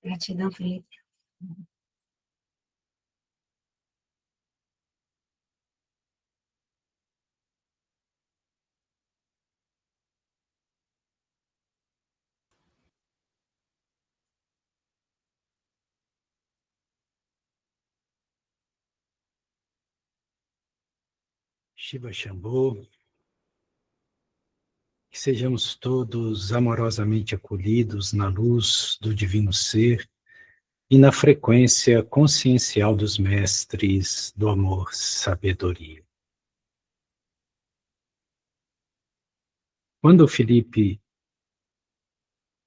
Gratidão, Felipe. Shiva Shambho, que sejamos todos amorosamente acolhidos na luz do Divino Ser e na frequência consciencial dos mestres do amor, sabedoria. Quando o Felipe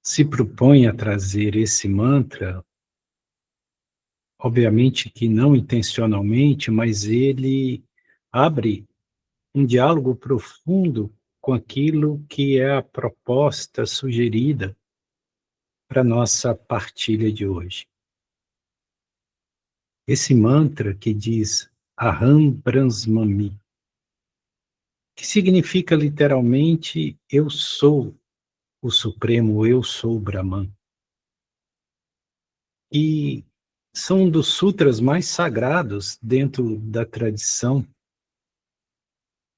se propõe a trazer esse mantra, obviamente que não intencionalmente, mas ele abre um diálogo profundo com aquilo que é a proposta sugerida para a nossa partilha de hoje. Esse mantra que diz Aham Brahmasmi, que significa literalmente eu sou o Supremo, eu sou o Brahman. E são um dos sutras mais sagrados dentro da tradição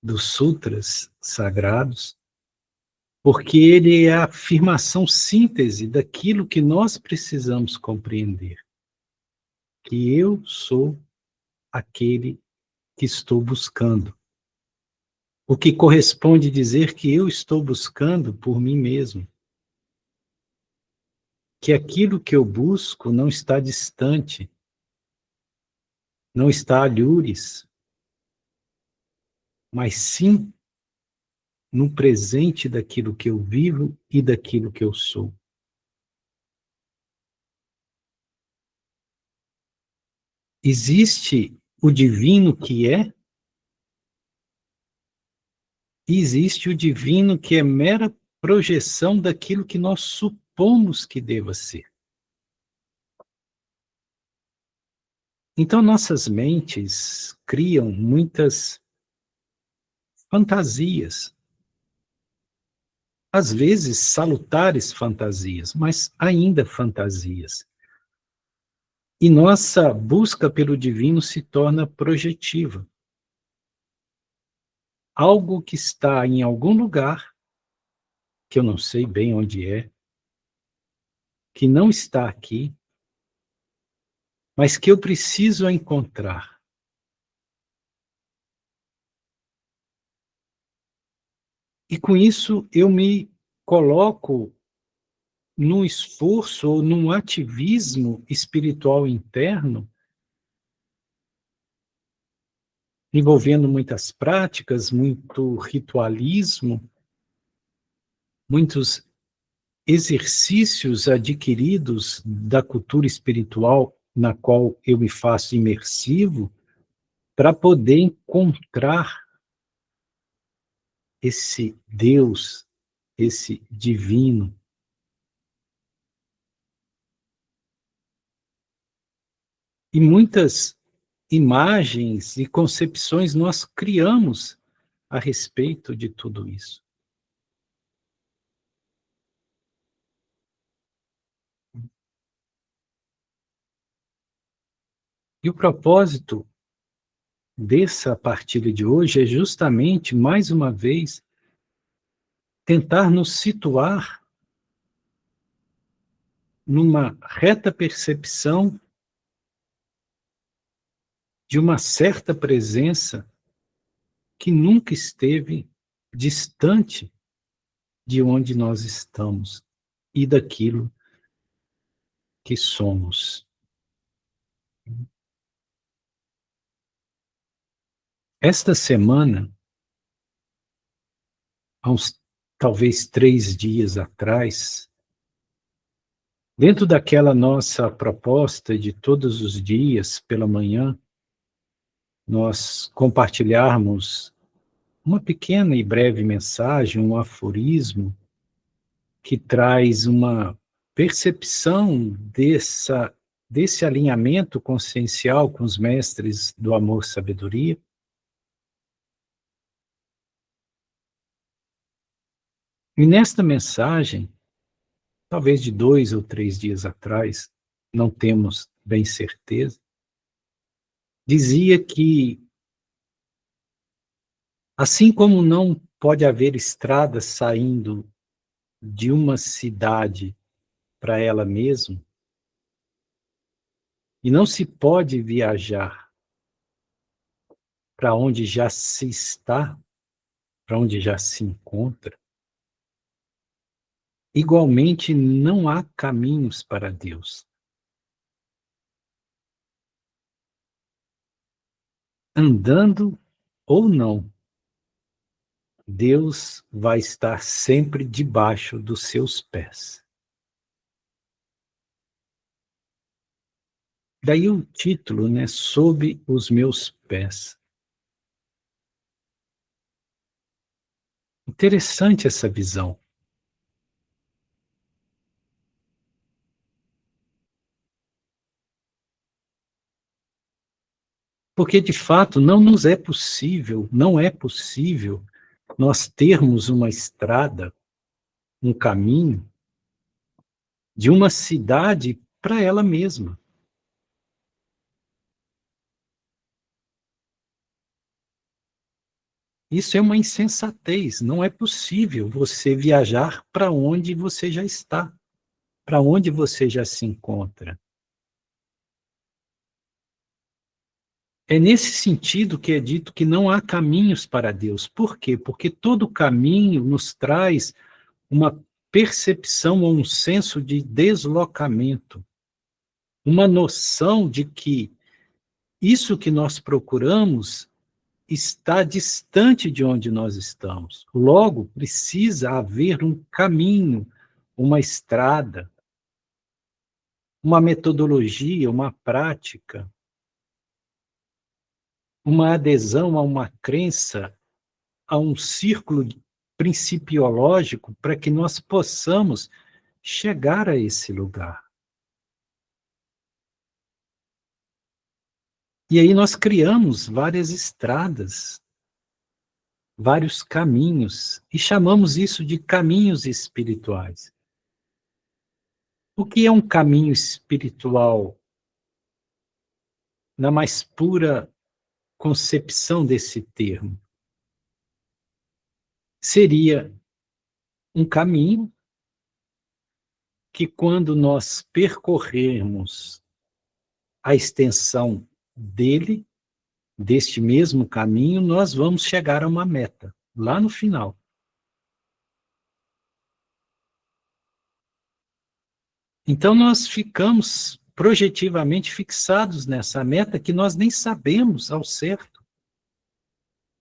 dos sutras sagrados, porque ele é a afirmação síntese daquilo que nós precisamos compreender, que eu sou aquele que estou buscando. O que corresponde dizer que eu estou buscando por mim mesmo. Que aquilo que eu busco não está distante, não está a alhures, mas sim no presente daquilo que eu vivo e daquilo que eu sou. Existe o divino que é, e existe o divino que é mera projeção daquilo que nós supomos que deva ser. Então, nossas mentes criam muitas fantasias, às vezes salutares fantasias, mas ainda fantasias. E nossa busca pelo divino se torna projetiva. Algo que está em algum lugar, que eu não sei bem onde é, que não está aqui, mas que eu preciso encontrar. E com isso eu me coloco num esforço ou num ativismo espiritual interno, envolvendo muitas práticas, muito ritualismo, muitos exercícios adquiridos da cultura espiritual na qual eu me faço imersivo, para poder encontrar esse Deus, esse divino. E muitas imagens e concepções nós criamos a respeito de tudo isso. E o propósito dessa partilha de hoje é justamente, mais uma vez, tentar nos situar numa reta percepção de uma certa presença que nunca esteve distante de onde nós estamos e daquilo que somos. Esta semana, há uns talvez 3 dias atrás, dentro daquela nossa proposta de todos os dias, pela manhã, nós compartilharmos uma pequena e breve mensagem, um aforismo, que traz uma percepção desse alinhamento consciencial com os mestres do amor-sabedoria. E nesta mensagem, talvez de 2 ou 3 dias atrás, não temos bem certeza, dizia que, assim como não pode haver estrada saindo de uma cidade para ela mesma, e não se pode viajar para onde já se está, para onde já se encontra, igualmente não há caminhos para Deus. Andando ou não, Deus vai estar sempre debaixo dos seus pés. Daí o título, né, sob os meus pés. Interessante essa visão. Porque, de fato, não nos é possível, não é possível nós termos uma estrada, um caminho, de uma cidade para ela mesma. Isso é uma insensatez. Não é possível você viajar para onde você já está, para onde você já se encontra. É nesse sentido que é dito que não há caminhos para Deus. Por quê? Porque todo caminho nos traz uma percepção ou um senso de deslocamento, uma noção de que isso que nós procuramos está distante de onde nós estamos. Logo, precisa haver um caminho, uma estrada, uma metodologia, uma prática, uma adesão a uma crença, a um círculo principiológico para que nós possamos chegar a esse lugar. E aí nós criamos várias estradas, vários caminhos, e chamamos isso de caminhos espirituais. O que é um caminho espiritual na mais pura concepção desse termo? Seria um caminho que, quando nós percorrermos a extensão dele, deste mesmo caminho, nós vamos chegar a uma meta, lá no final. Então, nós ficamos projetivamente fixados nessa meta que nós nem sabemos ao certo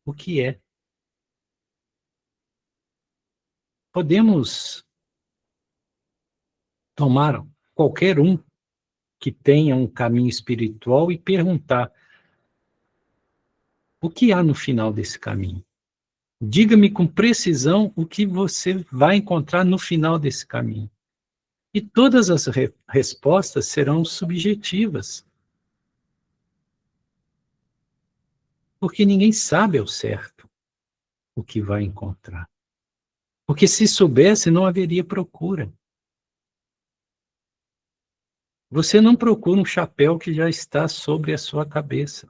o que é. Podemos tomar qualquer um que tenha um caminho espiritual e perguntar: o que há no final desse caminho? Diga-me com precisão o que você vai encontrar no final desse caminho. E todas as respostas serão subjetivas, porque ninguém sabe ao certo o que vai encontrar. Porque se soubesse, não haveria procura. Você não procura um chapéu que já está sobre a sua cabeça,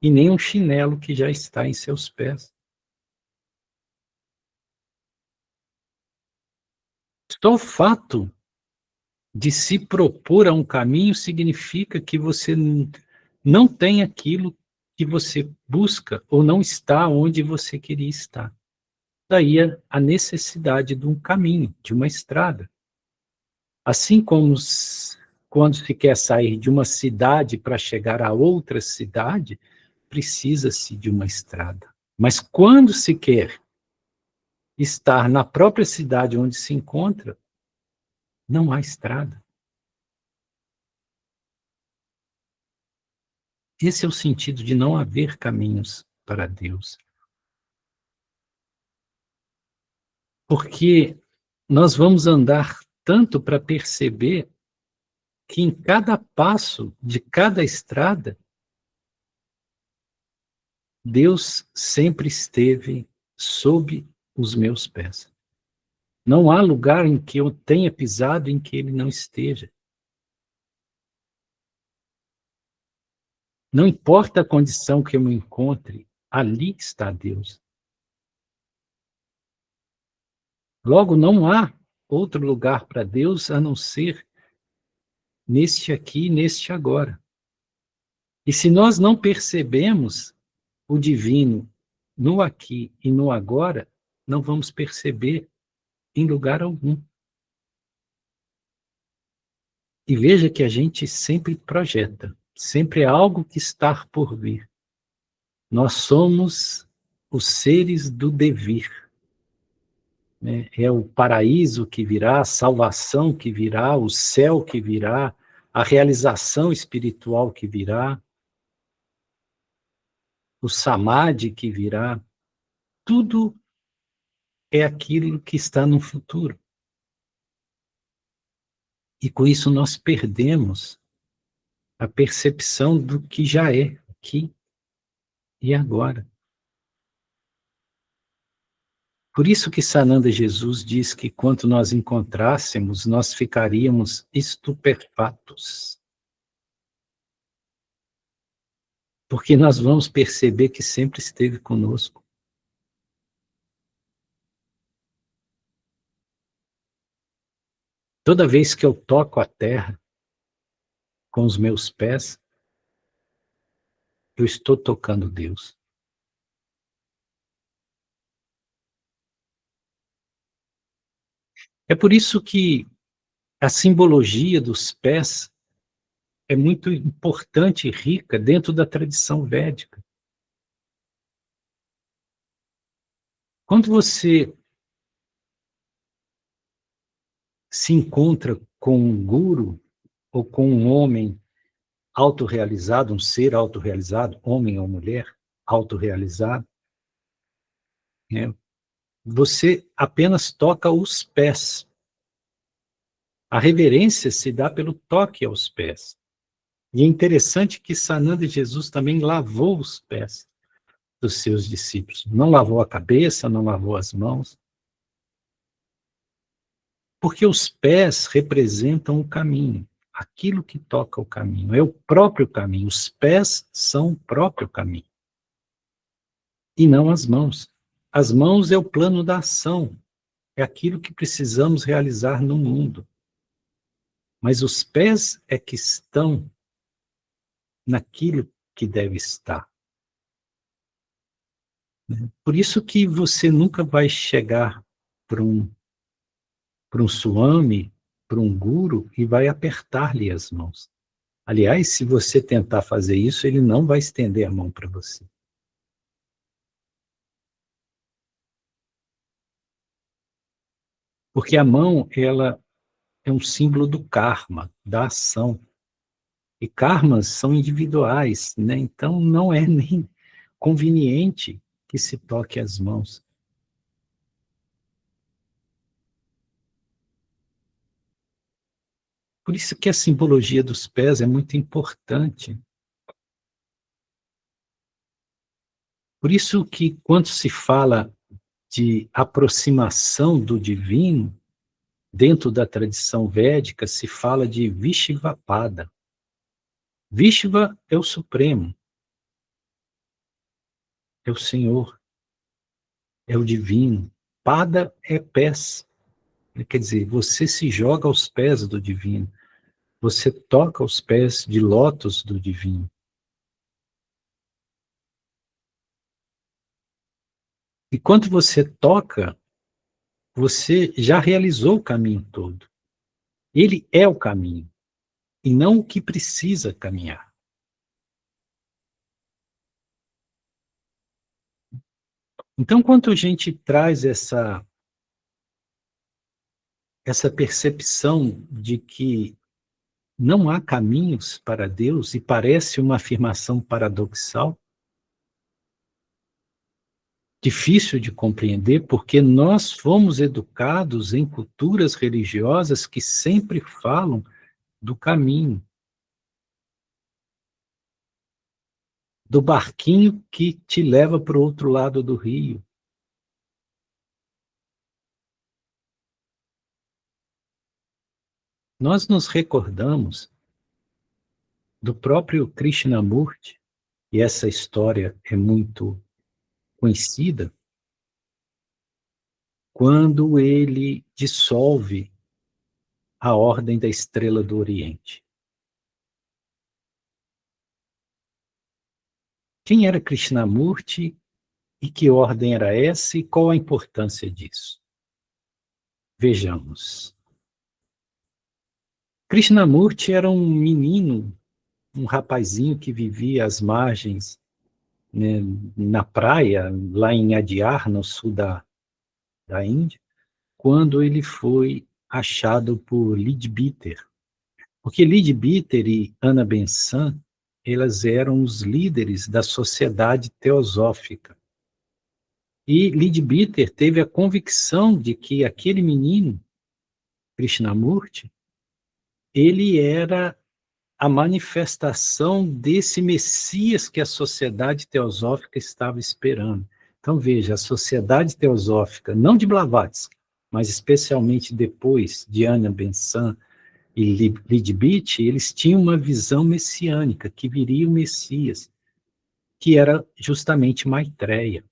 e nem um chinelo que já está em seus pés. Só o fato de se propor a um caminho significa que você não tem aquilo que você busca ou não está onde você queria estar. Daí a necessidade de um caminho, de uma estrada. Assim como quando se quer sair de uma cidade para chegar a outra cidade, precisa-se de uma estrada. Mas quando se quer estar na própria cidade onde se encontra, não há estrada. Esse é o sentido de não haver caminhos para Deus. Porque nós vamos andar tanto para perceber que em cada passo de cada estrada, Deus sempre esteve sob os meus pés. Não há lugar em que eu tenha pisado em que Ele não esteja. Não importa a condição que eu me encontre, ali está Deus. Logo, não há outro lugar para Deus a não ser neste aqui, neste agora. E se nós não percebemos o divino no aqui e no agora, não vamos perceber em lugar algum. E veja que a gente sempre projeta, sempre é algo que está por vir. Nós somos os seres do devir, né? É o paraíso que virá, a salvação que virá, o céu que virá, a realização espiritual que virá, o samadhi que virá. Tudo é aquilo que está no futuro. E com isso nós perdemos a percepção do que já é aqui e agora. Por isso que Sananda Jesus diz que quando nós encontrássemos, nós ficaríamos estupefatos. Porque nós vamos perceber que sempre esteve conosco. Toda vez que eu toco a terra com os meus pés, eu estou tocando Deus. É por isso que a simbologia dos pés é muito importante e rica dentro da tradição védica. Quando você se encontra com um guru ou com um homem autorrealizado, um ser autorrealizado, homem ou mulher autorrealizado, né, você apenas toca os pés. A reverência se dá pelo toque aos pés. E é interessante que Sananda Jesus também lavou os pés dos seus discípulos. Não lavou a cabeça, não lavou as mãos. Porque os pés representam o caminho. Aquilo que toca o caminho. É o próprio caminho. Os pés são o próprio caminho. E não as mãos. As mãos é o plano da ação. É aquilo que precisamos realizar no mundo. Mas os pés é que estão naquilo que deve estar. Por isso que você nunca vai chegar para um swami, para um guru, e vai apertar-lhe as mãos. Aliás, se você tentar fazer isso, ele não vai estender a mão para você. Porque a mão, ela é um símbolo do karma, da ação. E karmas são individuais, né? Então não é nem conveniente que se toque as mãos. Por isso que a simbologia dos pés é muito importante. Por isso que quando se fala de aproximação do divino, dentro da tradição védica se fala de Vishvapada. Vishva é o Supremo, é o Senhor, é o divino. Pada é pés. Quer dizer, você se joga aos pés do divino. Você toca os pés de lótus do divino. E quando você toca, você já realizou o caminho todo. Ele é o caminho, e não o que precisa caminhar. Então, quando a gente traz essa percepção de que não há caminhos para Deus, e parece uma afirmação paradoxal, difícil de compreender, porque nós fomos educados em culturas religiosas que sempre falam do caminho, do barquinho que te leva para o outro lado do rio. Nós nos recordamos do próprio Krishnamurti, e essa história é muito conhecida, quando ele dissolve a Ordem da Estrela do Oriente. Quem era Krishnamurti e que ordem era essa e qual a importância disso? Vejamos. Krishnamurti era um menino, um rapazinho que vivia às margens, né, na praia, lá em Adyar, no sul da Índia, quando ele foi achado por Leadbeater. Porque Leadbeater e Anna Benson, elas eram os líderes da sociedade teosófica. E Leadbeater teve a convicção de que aquele menino, Krishnamurti, ele era a manifestação desse Messias que a sociedade teosófica estava esperando. Então, veja, a sociedade teosófica, não de Blavatsky, mas especialmente depois de Anna Benson e Leadbeater, eles tinham uma visão messiânica, que viria o Messias, que era justamente Maitreya.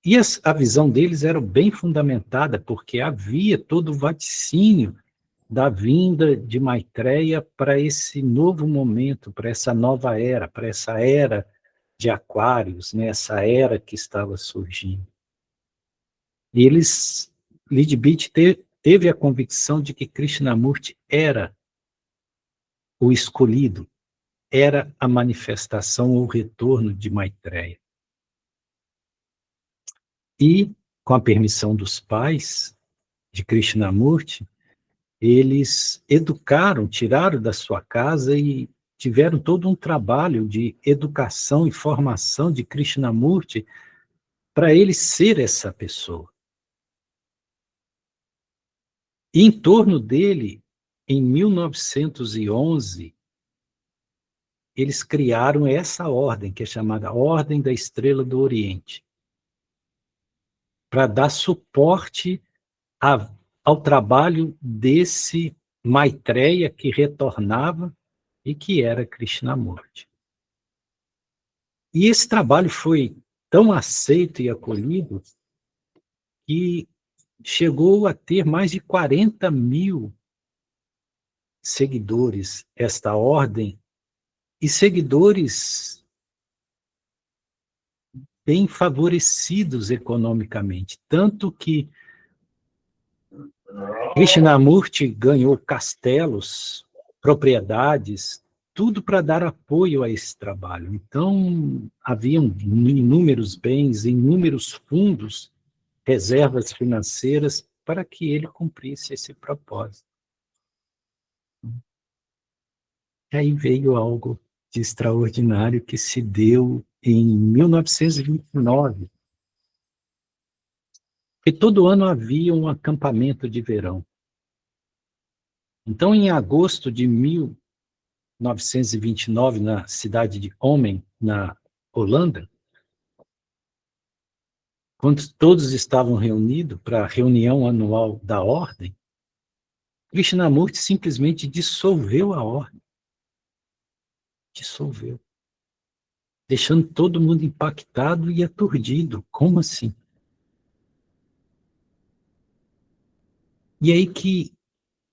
E a visão deles era bem fundamentada, porque havia todo o vaticínio da vinda de Maitreya para esse novo momento, para essa nova era, para essa era de Aquários, né, essa era que estava surgindo. E eles, Leadbeater teve a convicção de que Krishnamurti era o escolhido, era a manifestação ou retorno de Maitreya. E, com a permissão dos pais de Krishnamurti, eles educaram, tiraram da sua casa e tiveram todo um trabalho de educação e formação de Krishnamurti para ele ser essa pessoa. E em torno dele, em 1911, eles criaram essa ordem, que é chamada Ordem da Estrela do Oriente, para dar suporte ao trabalho desse Maitreya que retornava e que era Krishnamurti. E esse trabalho foi tão aceito e acolhido que chegou a ter mais de 40 mil seguidores, esta ordem, e seguidores bem favorecidos economicamente, tanto que Krishnamurti ganhou castelos, propriedades, tudo para dar apoio a esse trabalho. Então, haviam inúmeros bens, inúmeros fundos, reservas financeiras para que ele cumprisse esse propósito. E aí veio algo de extraordinário que se deu em 1929. E todo ano havia um acampamento de verão. Então, em agosto de 1929, na cidade de Hommen, na Holanda, quando todos estavam reunidos para a reunião anual da ordem, Krishnamurti simplesmente dissolveu a ordem. Dissolveu. Deixando todo mundo impactado e aturdido. Como assim? E aí que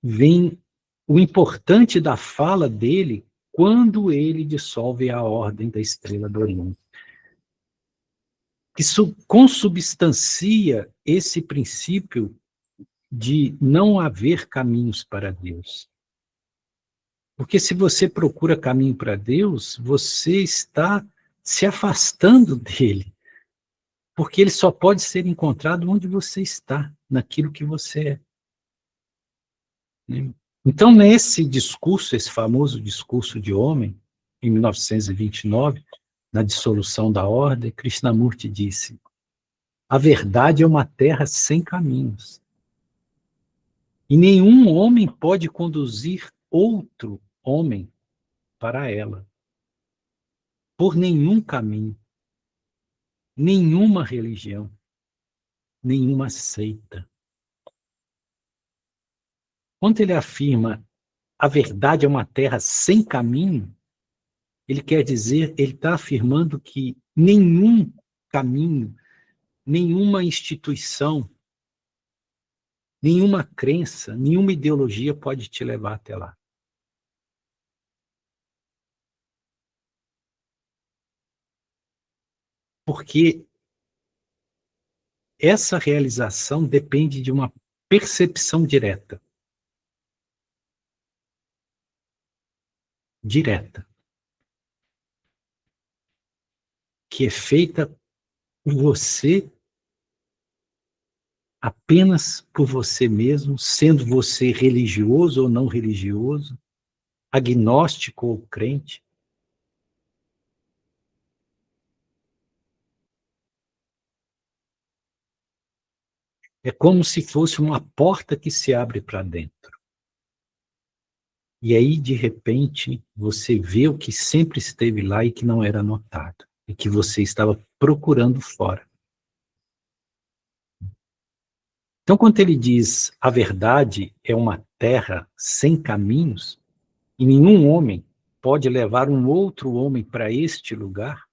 vem o importante da fala dele quando ele dissolve a Ordem da Estrela do Oriente. Isso consubstancia esse princípio de não haver caminhos para Deus. Porque se você procura caminho para Deus, você está se afastando dele. Porque ele só pode ser encontrado onde você está, naquilo que você é. Então, nesse discurso, esse famoso discurso de Homem, em 1929, na dissolução da ordem, Krishnamurti disse: a verdade é uma terra sem caminhos. E nenhum homem pode conduzir outro homem para ela, por nenhum caminho, nenhuma religião, nenhuma seita. Quando ele afirma a verdade é uma terra sem caminho, Ele quer dizer, ele está afirmando que nenhum caminho, nenhuma instituição, nenhuma crença, nenhuma ideologia pode te levar até lá. Porque essa realização depende de uma percepção direta. Direta. Que é feita por você, apenas por você mesmo, sendo você religioso ou não religioso, agnóstico ou crente. É como se fosse uma porta que se abre para dentro. E aí, de repente, você vê o que sempre esteve lá e que não era notado, e que você estava procurando fora. Então, quando ele diz a verdade é uma terra sem caminhos, e nenhum homem pode levar um outro homem para este lugar,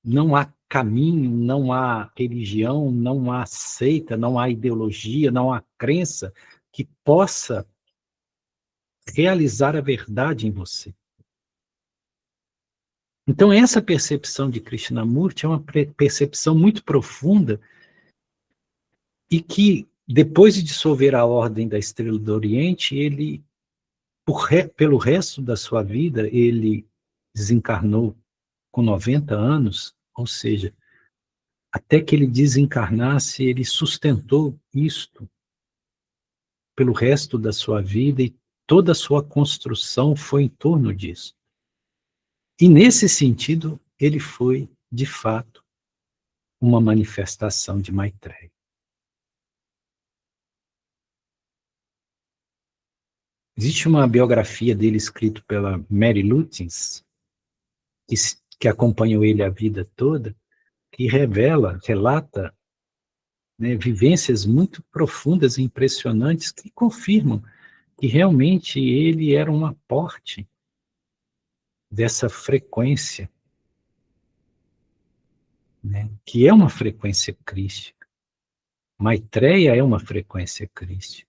não há caminho, não há religião, não há seita, não há ideologia, não há crença que possa realizar a verdade em você. Então, essa percepção de Krishnamurti é uma percepção muito profunda e que, depois de dissolver a Ordem da Estrela do Oriente, ele, pelo resto da sua vida, ele desencarnou com 90 anos, ou seja, até que ele desencarnasse, ele sustentou isto pelo resto da sua vida e toda a sua construção foi em torno disso. E, nesse sentido, ele foi, de fato, uma manifestação de Maitreya. Existe uma biografia dele escrita pela Mary Lutens, que acompanhou ele a vida toda, que relata, né, vivências muito profundas e impressionantes que confirmam que realmente ele era um aporte dessa frequência, né, que é uma frequência crística. Maitreya é uma frequência crística.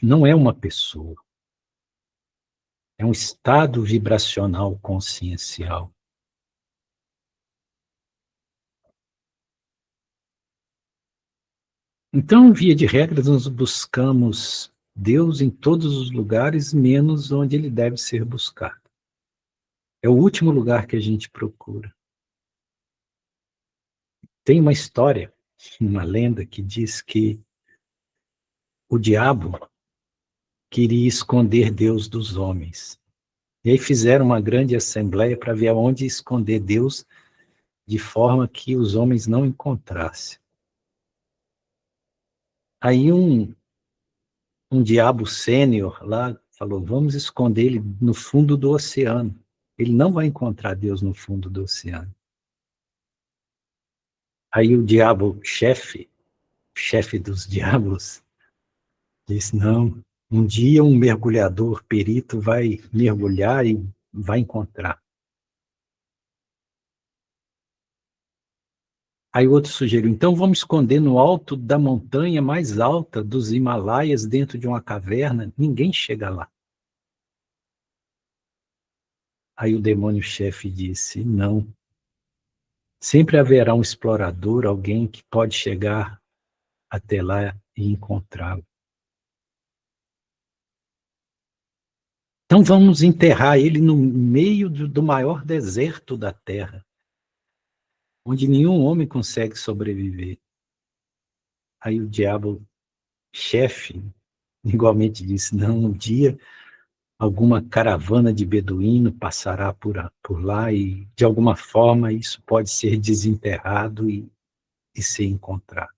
Não é uma pessoa. É um estado vibracional consciencial. Então, via de regra, nós buscamos Deus em todos os lugares, menos onde ele deve ser buscado. É o último lugar que a gente procura. Tem uma história, uma lenda que diz que o diabo queria esconder Deus dos homens. E aí fizeram uma grande assembleia para ver aonde esconder Deus, de forma que os homens não encontrassem. Aí um diabo sênior lá falou, vamos esconder ele no fundo do oceano. Ele não vai encontrar Deus no fundo do oceano. Aí o diabo chefe dos diabos, disse, não, um dia um mergulhador perito vai mergulhar e vai encontrar. Aí o outro sugeriu, então vamos esconder no alto da montanha mais alta dos Himalaias, dentro de uma caverna, ninguém chega lá. Aí o demônio-chefe disse, não, sempre haverá um explorador, alguém que pode chegar até lá e encontrá-lo. Então vamos enterrar ele no meio do maior deserto da Terra, onde nenhum homem consegue sobreviver. Aí o diabo, chefe, igualmente disse, não, um dia alguma caravana de beduíno passará por lá e, de alguma forma, isso pode ser desenterrado e ser encontrado.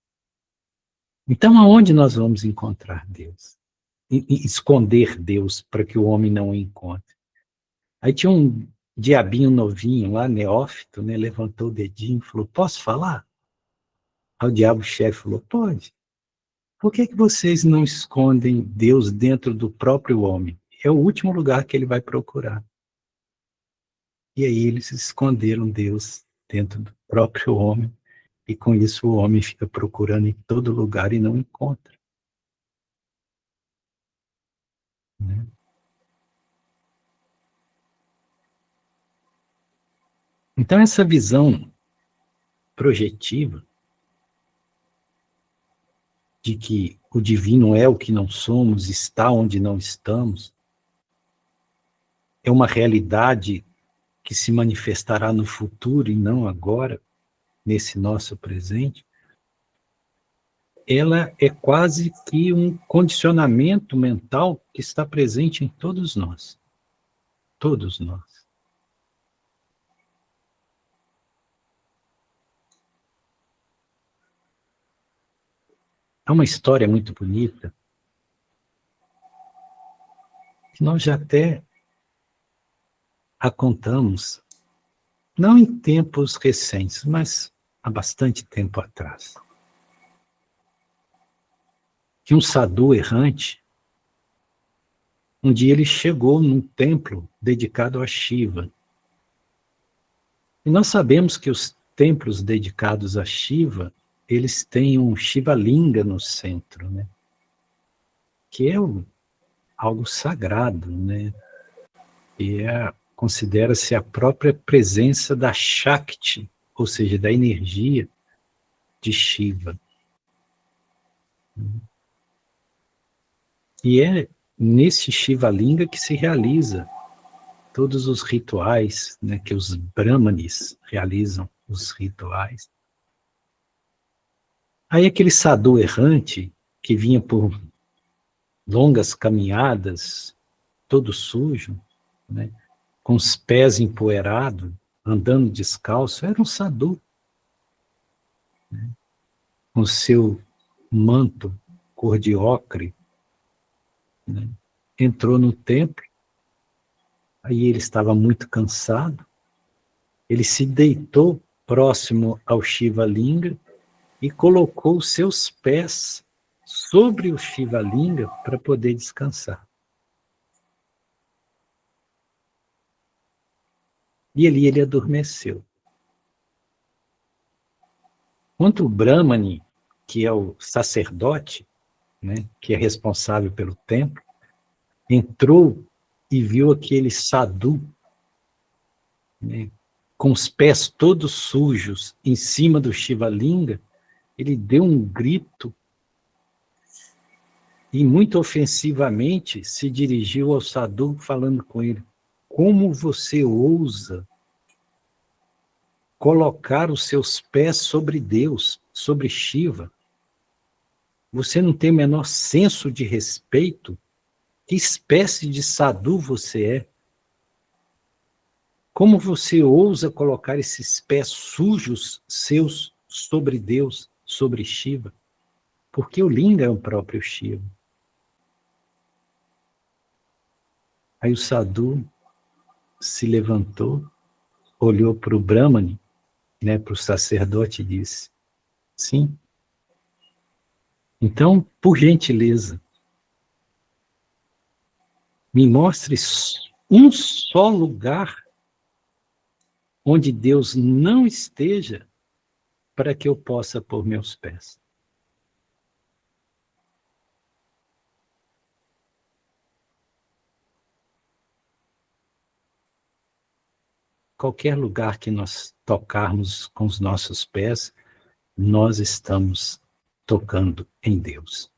Então, aonde nós vamos encontrar Deus? E esconder Deus para que o homem não o encontre? Aí tinha um diabinho novinho lá, neófito, né, levantou o dedinho e falou, posso falar? Aí o diabo-chefe falou, pode. Por que vocês não escondem Deus dentro do próprio homem? É o último lugar que ele vai procurar. E aí eles esconderam Deus dentro do próprio homem, e com isso o homem fica procurando em todo lugar e não encontra. Né? Então essa visão projetiva de que o divino é o que não somos, está onde não estamos, é uma realidade que se manifestará no futuro e não agora, nesse nosso presente, ela é quase que um condicionamento mental que está presente em todos nós. Todos nós. Há uma história muito bonita que nós já até a contamos, não em tempos recentes, mas há bastante tempo atrás. Que um sadhu errante, um dia ele chegou num templo dedicado a Shiva. E nós sabemos que os templos dedicados a Shiva, eles têm um Shiva Linga no centro, né? Que é algo sagrado, né? E considera-se a própria presença da Shakti, ou seja, da energia de Shiva. E é nesse Shiva Linga que se realiza todos os rituais, né, que os brahmanes realizam, os rituais. Aí aquele sadhu errante, que vinha por longas caminhadas, todo sujo, né, com os pés empoeirados, andando descalço, era um sadhu, né, com seu manto cor de ocre, né, entrou no templo, aí ele estava muito cansado, ele se deitou próximo ao Shiva Linga e colocou os seus pés sobre o Shiva Linga para poder descansar. E ali ele adormeceu. Quando o Brahmani, que é o sacerdote, né, que é responsável pelo templo, entrou e viu aquele sadhu, né, com os pés todos sujos em cima do Shiva Linga, ele deu um grito e muito ofensivamente se dirigiu ao sadhu falando com ele: como você ousa colocar os seus pés sobre Deus, sobre Shiva? Você não tem o menor senso de respeito? Que espécie de sadhu você é? Como você ousa colocar esses pés sujos seus sobre Deus, sobre Shiva? Porque o Linga é o próprio Shiva. Aí o sadhu se levantou, olhou para o Brahmani, né, para o sacerdote, e disse: sim. Então, por gentileza, me mostre um só lugar onde Deus não esteja para que eu possa pôr meus pés. Qualquer lugar que nós tocarmos com os nossos pés, nós estamos tocando em Deus.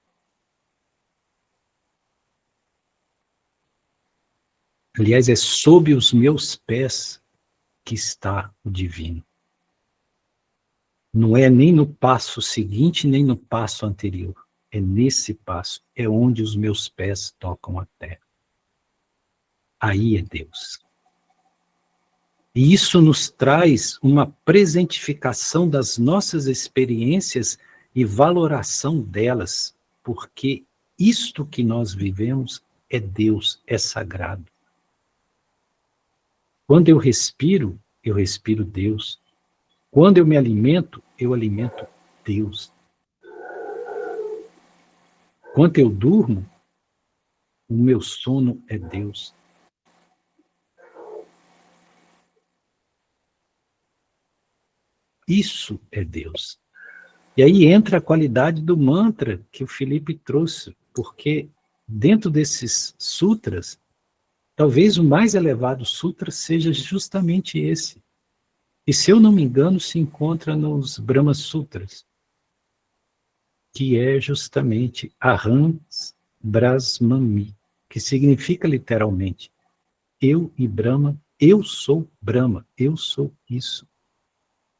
Aliás, é sob os meus pés que está o divino. Não é nem no passo seguinte, nem no passo anterior. É nesse passo, é onde os meus pés tocam a terra. Aí é Deus. E isso nos traz uma presentificação das nossas experiências e valoração delas, porque isto que nós vivemos é Deus, é sagrado. Quando eu respiro Deus. Quando eu me alimento, eu alimento Deus. Enquanto eu durmo, o meu sono é Deus. Isso é Deus. E aí entra a qualidade do mantra que o Felipe trouxe, porque dentro desses sutras, talvez o mais elevado sutra seja justamente esse. E se eu não me engano, se encontra nos Brahma Sutras, que é justamente Aham Brahmami, que significa literalmente eu e Brahma, eu sou Brahma, eu sou isso.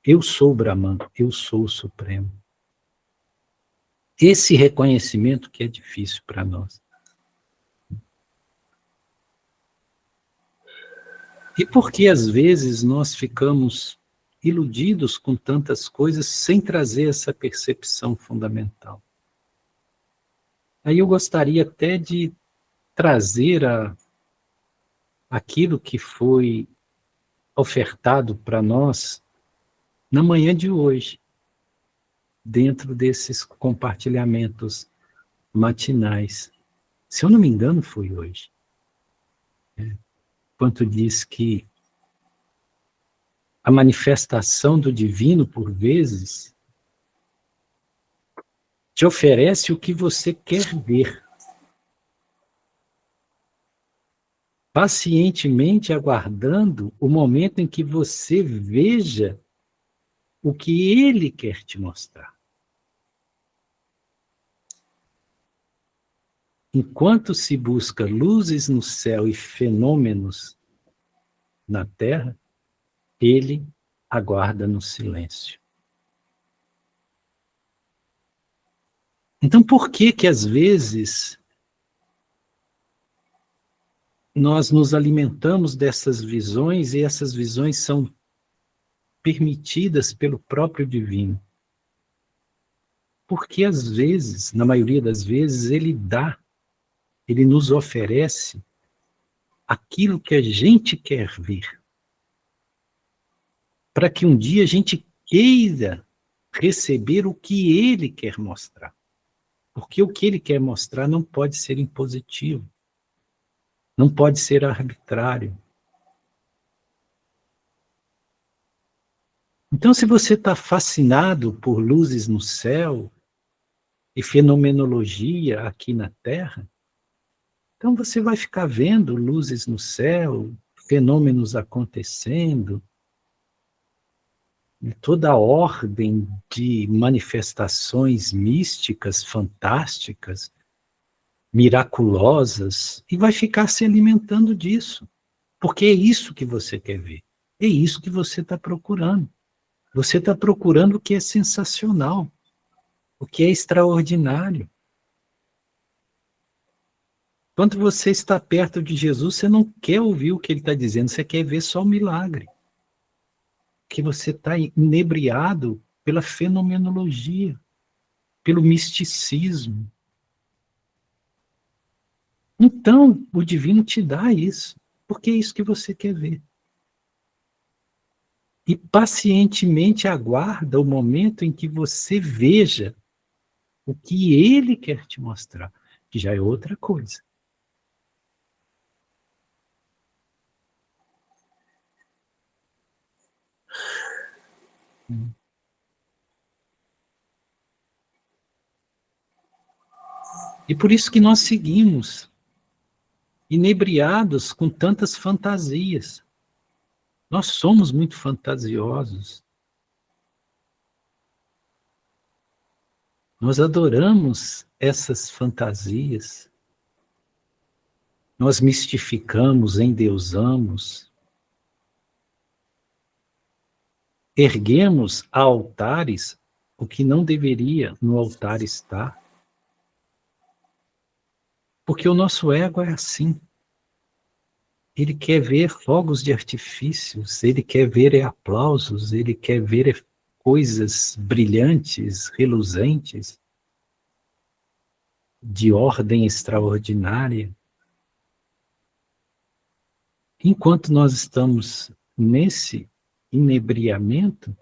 Eu sou Brahman, eu sou o Supremo. Esse reconhecimento que é difícil para nós. E por que às vezes nós ficamos iludidos com tantas coisas sem trazer essa percepção fundamental? Aí eu gostaria até de trazer aquilo que foi ofertado para nós na manhã de hoje, dentro desses compartilhamentos matinais. Se eu não me engano, foi hoje. Quanto diz que a manifestação do divino, por vezes, te oferece o que você quer ver. Pacientemente aguardando o momento em que você veja o que ele quer te mostrar. Enquanto se busca luzes no céu e fenômenos na terra, ele aguarda no silêncio. Então, por que que às vezes nós nos alimentamos dessas visões e essas visões são permitidas pelo próprio divino? Porque às vezes, na maioria das vezes, ele nos oferece aquilo que a gente quer ver, para que um dia a gente queira receber o que ele quer mostrar. Porque o que ele quer mostrar não pode ser impositivo, não pode ser arbitrário. Então, se você está fascinado por luzes no céu e fenomenologia aqui na Terra, então você vai ficar vendo luzes no céu, fenômenos acontecendo, toda a ordem de manifestações místicas, fantásticas, miraculosas, e vai ficar se alimentando disso, porque é isso que você quer ver, é isso que você está procurando. Você está procurando o que é sensacional, o que é extraordinário. Quando você está perto de Jesus, você não quer ouvir o que ele está dizendo, você quer ver só o milagre. Que você está inebriado pela fenomenologia, pelo misticismo. Então, o divino te dá isso, porque é isso que você quer ver. E pacientemente aguarda o momento em que você veja o que ele quer te mostrar, que já é outra coisa. E por isso que nós seguimos inebriados com tantas fantasias. Nós somos muito fantasiosos. Nós adoramos essas fantasias. Nós mistificamos, endeusamos. Erguemos a altares o que não deveria no altar estar. Porque o nosso ego é assim. Ele quer ver fogos de artifícios, ele quer ver aplausos, ele quer ver coisas brilhantes, reluzentes, de ordem extraordinária. Enquanto nós estamos nesse inebriamento,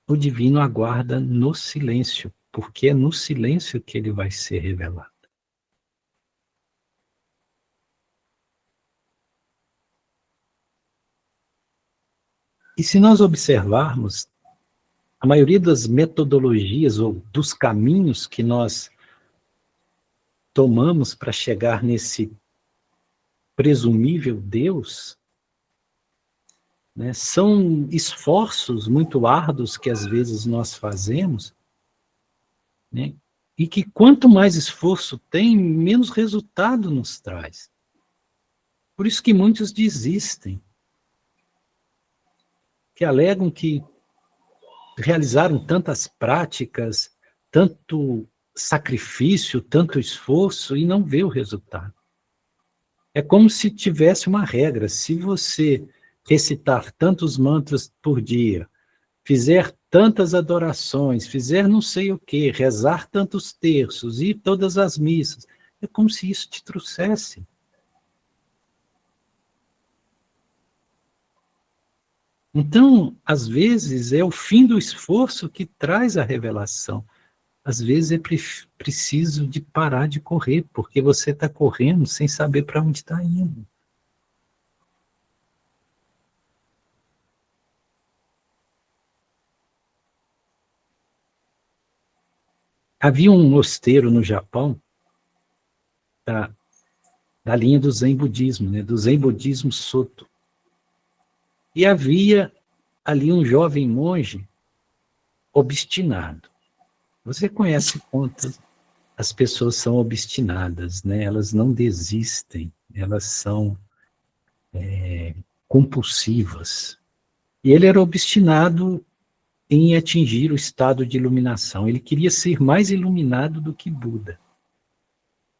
o divino aguarda no silêncio, porque é no silêncio que ele vai ser revelado. E se nós observarmos, a maioria das metodologias ou dos caminhos que nós tomamos para chegar nesse presumível Deus, né, são esforços muito árduos que às vezes nós fazemos, né, e que quanto mais esforço tem, menos resultado nos traz. Por isso que muitos desistem, que alegam que realizaram tantas práticas, tanto sacrifício, tanto esforço e não vê o resultado. É como se tivesse uma regra: se você recitar tantos mantras por dia, fizer tantas adorações, fizer não sei o quê, rezar tantos terços e todas as missas, é como se isso te trouxesse. Então, às vezes, é o fim do esforço que traz a revelação. Às vezes é preciso de parar de correr, porque você está correndo sem saber para onde está indo. Havia um mosteiro no Japão, da linha do Zen Budismo, né, do Zen Budismo Soto. E havia ali um jovem monge obstinado. Você conhece quantas as pessoas são obstinadas, né? Elas não desistem, elas são compulsivas. E ele era obstinado em atingir o estado de iluminação. Ele queria ser mais iluminado do que Buda.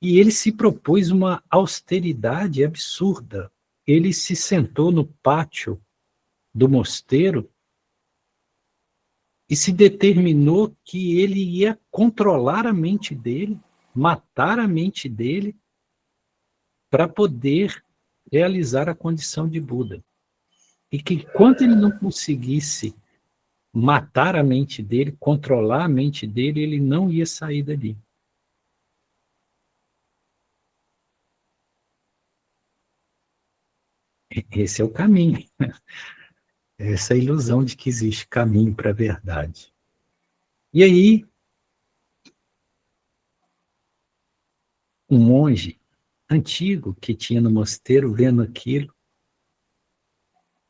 E ele se propôs uma austeridade absurda. Ele se sentou no pátio do mosteiro e se determinou que ele ia controlar a mente dele, matar a mente dele, para poder realizar a condição de Buda. E que enquanto ele não conseguisse matar a mente dele, controlar a mente dele, ele não ia sair dali. Esse é o caminho. Essa é a ilusão de que existe caminho para a verdade. E aí, um monge antigo que tinha no mosteiro, vendo aquilo,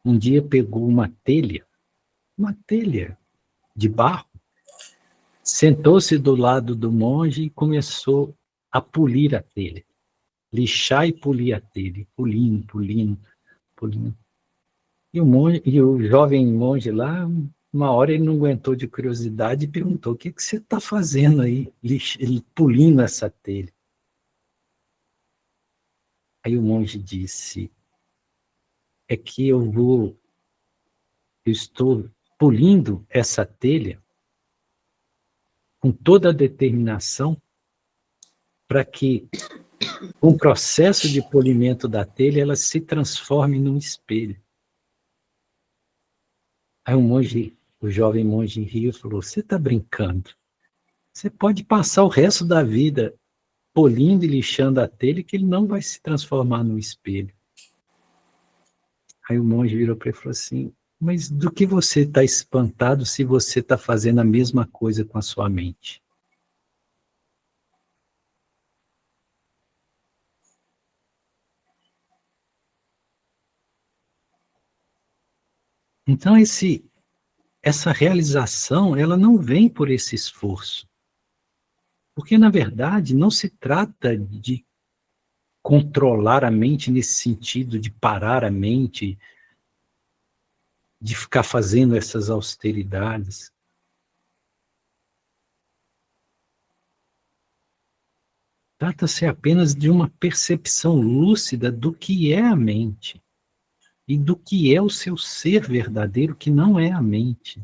um dia pegou uma telha de barro, sentou-se do lado do monge e começou a polir a telha, lixar e polir a telha, pulindo. E o jovem monge lá, uma hora ele não aguentou de curiosidade e perguntou: o que você está fazendo aí, pulindo essa telha? Aí o monge disse: é que eu estou polindo essa telha com toda a determinação para que, com o processo de polimento da telha, ela se transforme num espelho. Aí o jovem monge riu e falou: você está brincando? Você pode passar o resto da vida polindo e lixando a telha que ele não vai se transformar num espelho. Aí o monge virou para ele e falou assim: mas do que você está espantado se você está fazendo a mesma coisa com a sua mente? Então essa realização, ela não vem por esse esforço. Porque, na verdade, não se trata de controlar a mente nesse sentido de parar a mente, de ficar fazendo essas austeridades. Trata-se apenas de uma percepção lúcida do que é a mente e do que é o seu ser verdadeiro, que não é a mente.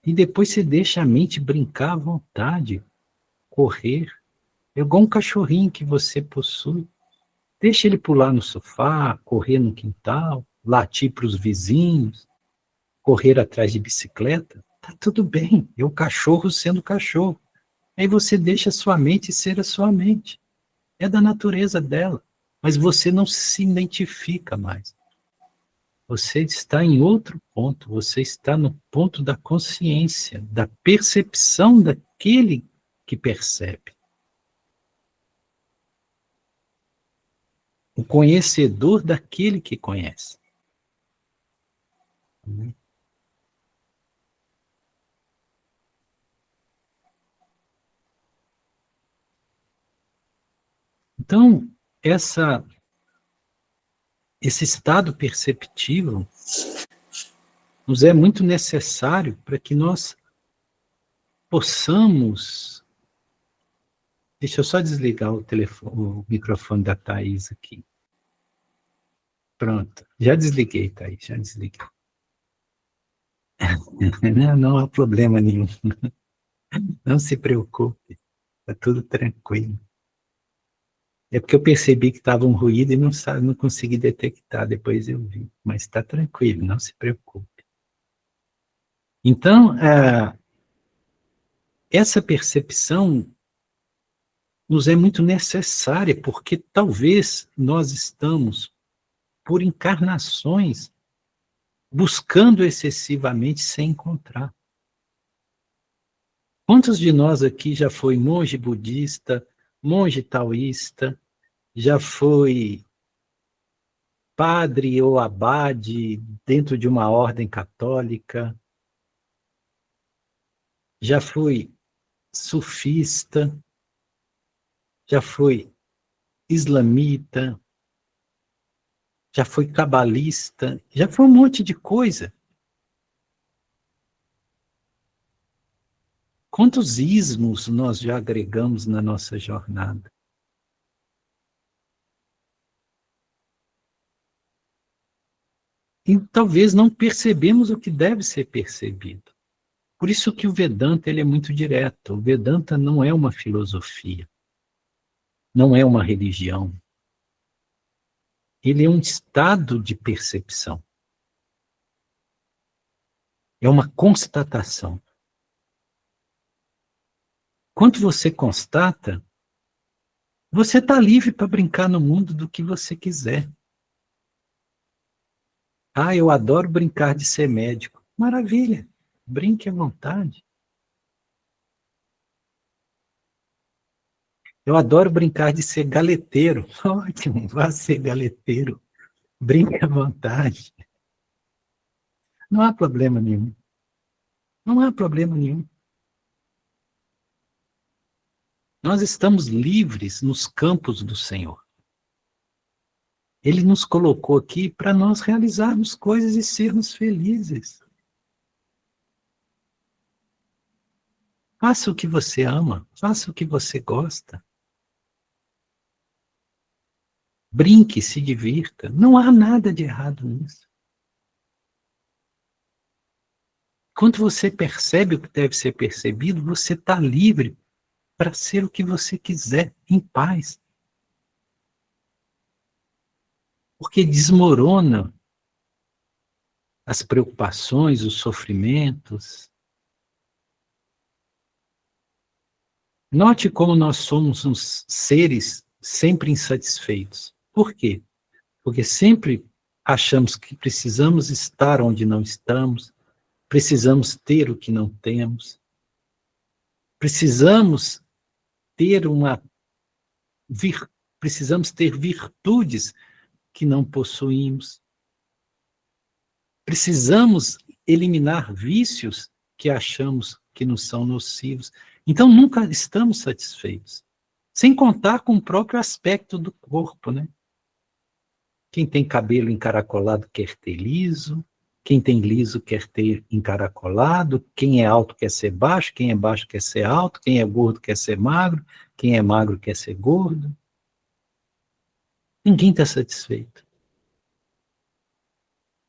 E depois você deixa a mente brincar à vontade, correr. É igual um cachorrinho que você possui. Deixa ele pular no sofá, correr no quintal, latir para os vizinhos, correr atrás de bicicleta. Tá tudo bem, é o cachorro sendo cachorro. Aí você deixa a sua mente ser a sua mente. É da natureza dela. Mas você não se identifica mais. Você está em outro ponto. Você está no ponto da consciência, da percepção daquele que percebe. O conhecedor daquele que conhece. Então, esse estado perceptivo nos é muito necessário para que nós possamos. Deixa eu só desligar o microfone da Thaís aqui. Pronto, já desliguei, Thaís, já desliguei. Não há problema nenhum. Não se preocupe, está tudo tranquilo. É porque eu percebi que estava um ruído e não consegui detectar, depois eu vi. Mas está tranquilo, não se preocupe. Então, essa percepção nos é muito necessária, porque talvez nós estamos, por encarnações, buscando excessivamente sem encontrar. Quantos de nós aqui já foi monge budista, monge taoísta, já foi padre ou abade dentro de uma ordem católica, já foi sufista, já foi islamita, já foi cabalista, já foi um monte de coisa. Quantos ismos nós já agregamos na nossa jornada? E talvez não percebemos o que deve ser percebido. Por isso que o Vedanta ele é muito direto. O Vedanta não é uma filosofia, não é uma religião. Ele é um estado de percepção. É uma constatação. Quando você constata, você está livre para brincar no mundo do que você quiser. Ah, eu adoro brincar de ser médico. Maravilha, brinque à vontade. Eu adoro brincar de ser galeteiro. Ótimo, vá ser galeteiro. Brinque à vontade. Não há problema nenhum. Não há problema nenhum. Nós estamos livres nos campos do Senhor. Ele nos colocou aqui para nós realizarmos coisas e sermos felizes. Faça o que você ama, faça o que você gosta. Brinque, se divirta. Não há nada de errado nisso. Quando você percebe o que deve ser percebido, você está livre para ser o que você quiser, em paz. Porque desmorona as preocupações, os sofrimentos. Note como nós somos uns seres sempre insatisfeitos. Por quê? Porque sempre achamos que precisamos estar onde não estamos, precisamos ter o que não temos, precisamos ter precisamos ter virtudes que não possuímos, precisamos eliminar vícios que achamos que nos são nocivos. Então nunca estamos satisfeitos. Sem contar com o próprio aspecto do corpo, né? Quem tem cabelo encaracolado quer ter liso, quem tem liso quer ter encaracolado, quem é alto quer ser baixo, quem é baixo quer ser alto, quem é gordo quer ser magro, quem é magro quer ser gordo. Ninguém está satisfeito.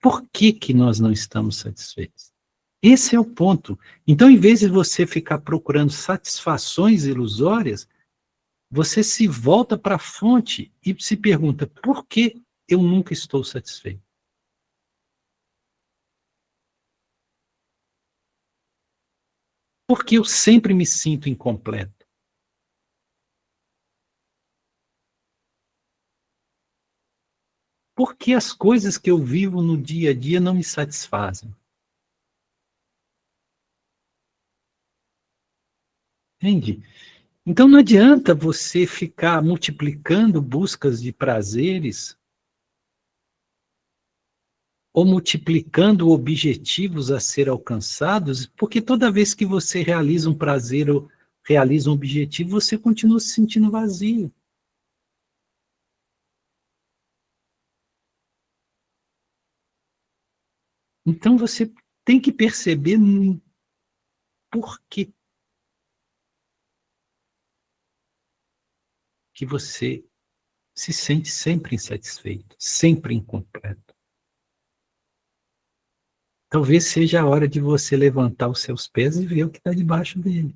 Por que que nós não estamos satisfeitos? Esse é o ponto. Então, em vez de você ficar procurando satisfações ilusórias, você se volta para a fonte e se pergunta, por que eu nunca estou satisfeito? Porque eu sempre me sinto incompleto. Porque as coisas que eu vivo no dia a dia não me satisfazem. Entende? Então não adianta você ficar multiplicando buscas de prazeres ou multiplicando objetivos a ser alcançados, porque toda vez que você realiza um prazer ou realiza um objetivo, você continua se sentindo vazio. Então você tem que perceber por que você se sente sempre insatisfeito, sempre incompleto. Talvez seja a hora de você levantar os seus pés e ver o que está debaixo dele.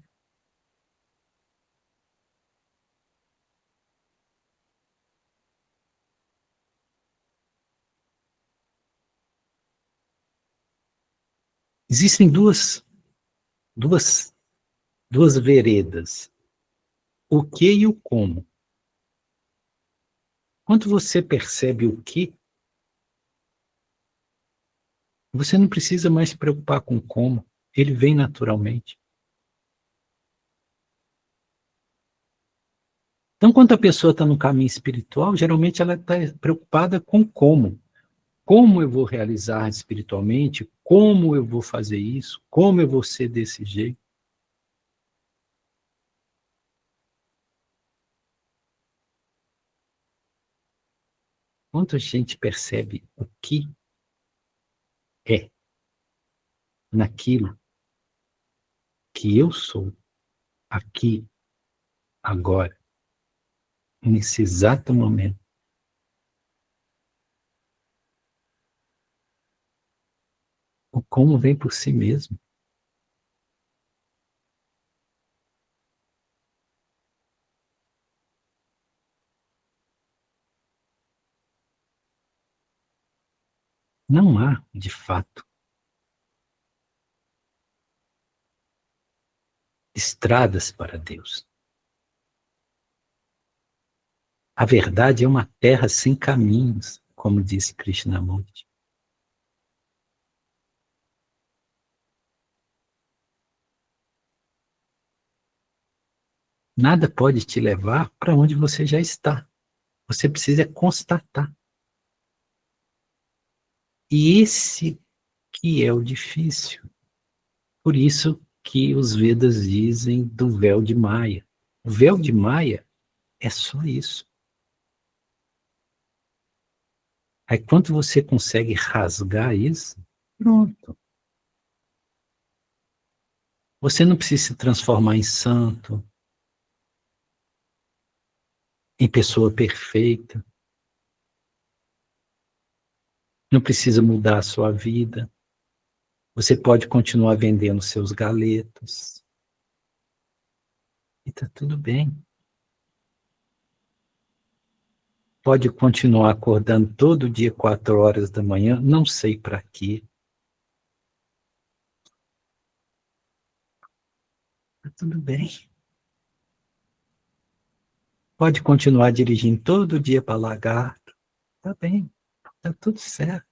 Existem duas, duas veredas, o que e o como. Quando você percebe o que, você não precisa mais se preocupar com como, ele vem naturalmente. Então, quando a pessoa está no caminho espiritual, geralmente ela está preocupada com como. Como eu vou realizar espiritualmente? Como eu vou fazer isso? Como eu vou ser desse jeito? Quando a gente percebe o que é naquilo que eu sou, aqui, agora, nesse exato momento, o como vem por si mesmo. Não há, de fato, estradas para Deus. A verdade é uma terra sem caminhos, como disse Krishnamurti. Nada pode te levar para onde você já está. Você precisa constatar. E esse que é o difícil. Por isso que os Vedas dizem do véu de Maia. O véu de Maia é só isso. Aí quando você consegue rasgar isso, pronto. Você não precisa se transformar em santo, em pessoa perfeita. Não precisa mudar a sua vida. Você pode continuar vendendo seus galetos. E está tudo bem. Pode continuar acordando todo dia 4 horas da manhã, não sei para quê. Está tudo bem. Pode continuar dirigindo todo dia para Lagarto. Está bem. Está tudo certo.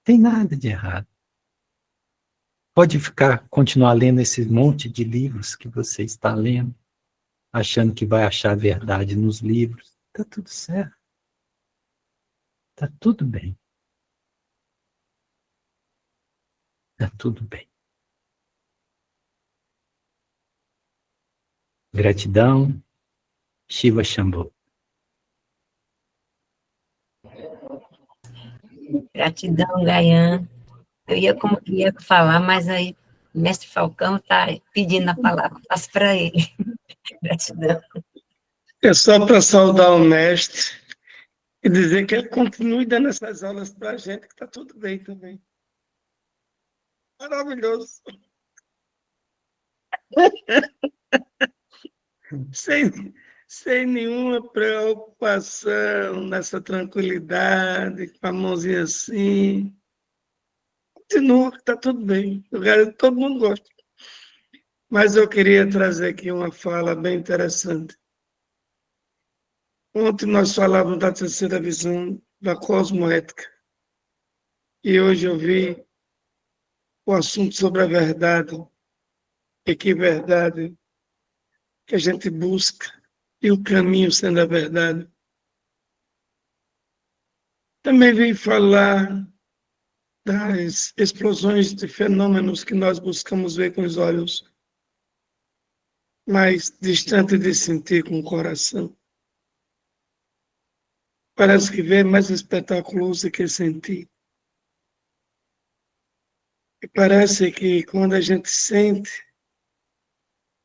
Tem nada de errado. Pode continuar lendo esse monte de livros que você está lendo, achando que vai achar a verdade nos livros. Está tudo certo. Está tudo bem. Está tudo bem. Gratidão, Shiva Shambhu. Gratidão, Gaian. Eu ia falar, mas aí o mestre Falcão está pedindo a palavra. Passo para ele. Gratidão. É só para saudar o mestre e dizer que ele continue dando essas aulas para a gente, que está tudo bem também. Maravilhoso. Sem nenhuma preocupação, nessa tranquilidade, com a mãozinha assim. continua, está tudo bem. Todo mundo gosta. Mas eu queria trazer aqui uma fala bem interessante. Ontem nós falávamos da terceira visão da cosmoética. E hoje eu vi o assunto sobre a verdade. E que verdade que a gente busca. E o caminho sendo a verdade. Também vim falar das explosões de fenômenos que nós buscamos ver com os olhos, mas distante de sentir com o coração. Parece que ver é mais espetaculoso que sentir. E parece que quando a gente sente,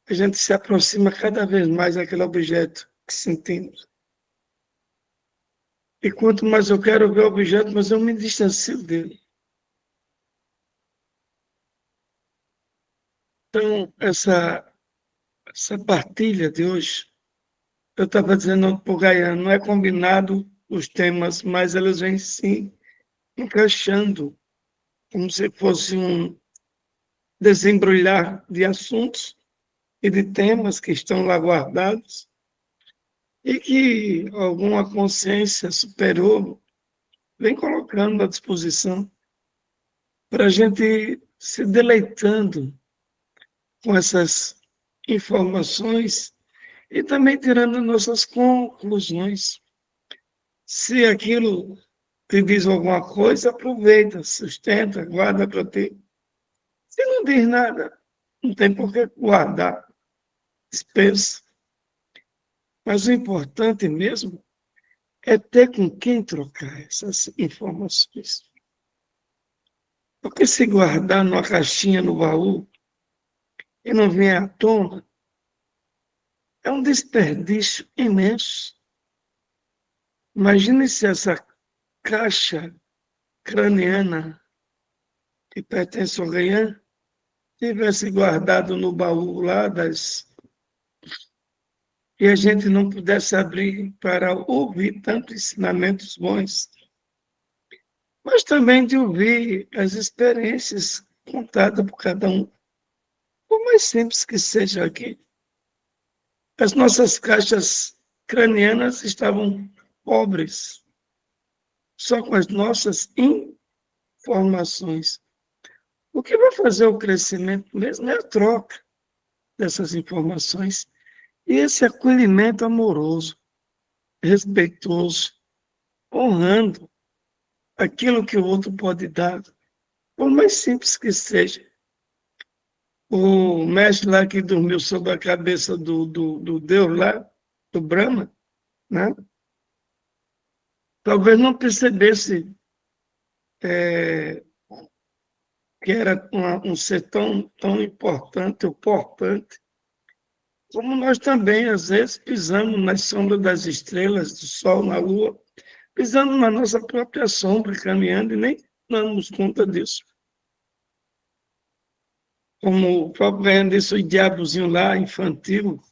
a gente se aproxima cada vez mais daquele objeto que sentimos. E quanto mais eu quero ver o objeto, mais eu me distancio dele. Então, essa partilha de hoje, eu estava dizendo para o Gaiano, não é combinado os temas, mas eles vêm sim encaixando, como se fosse um desembrulhar de assuntos e de temas que estão lá guardados e que alguma consciência superior vem colocando à disposição para a gente se deleitando com essas informações e também tirando nossas conclusões. Se aquilo te diz alguma coisa, aproveita, sustenta, guarda para ti. Se não diz nada, não tem por que guardar, dispensa. Mas o importante mesmo é ter com quem trocar essas informações. Porque se guardar numa caixinha no baú e não vier à tona, é um desperdício imenso. Imagine se essa caixa craniana que pertence ao Gaian tivesse guardado no baú lá e a gente não pudesse abrir para ouvir tantos ensinamentos bons, mas também de ouvir as experiências contadas por cada um, por mais simples que seja aqui. As nossas caixas cranianas estavam pobres, só com as nossas informações. O que vai fazer o crescimento mesmo é a troca dessas informações e esse acolhimento amoroso, respeitoso, honrando aquilo que o outro pode dar, por mais simples que seja. O mestre lá que dormiu sobre a cabeça do Deus lá, do Brahma, né? Talvez não percebesse que era um ser tão importante, importante, como nós também, às vezes, pisamos nas sombras das estrelas, do sol, na lua, pisando na nossa própria sombra, caminhando, e nem damos conta disso. Como o próprio Ryan disse, o diabozinho lá, infantil,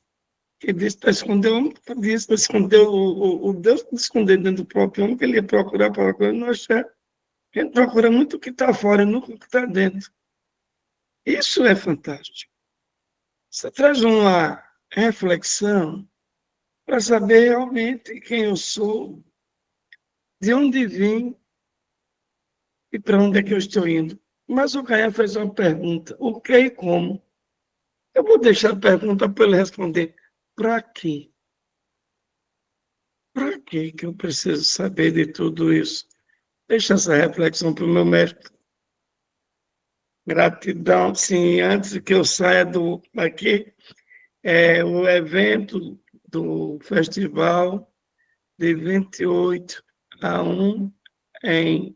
que disse para esconder o homem, disse para esconder o Deus, para esconder dentro do próprio homem, que ele ia procurar para não achar. A gente procura muito o que está fora, nunca o que está dentro. Isso é fantástico. Você traz uma reflexão para saber realmente quem eu sou, de onde vim e para onde é que eu estou indo. Mas o Caio fez uma pergunta, o que e como? Eu vou deixar a pergunta para ele responder. Para quê? Para quê que eu preciso saber de tudo isso? Deixa essa reflexão para o meu mestre. Gratidão, sim, antes que eu saia daqui, o evento do festival de 28/1 em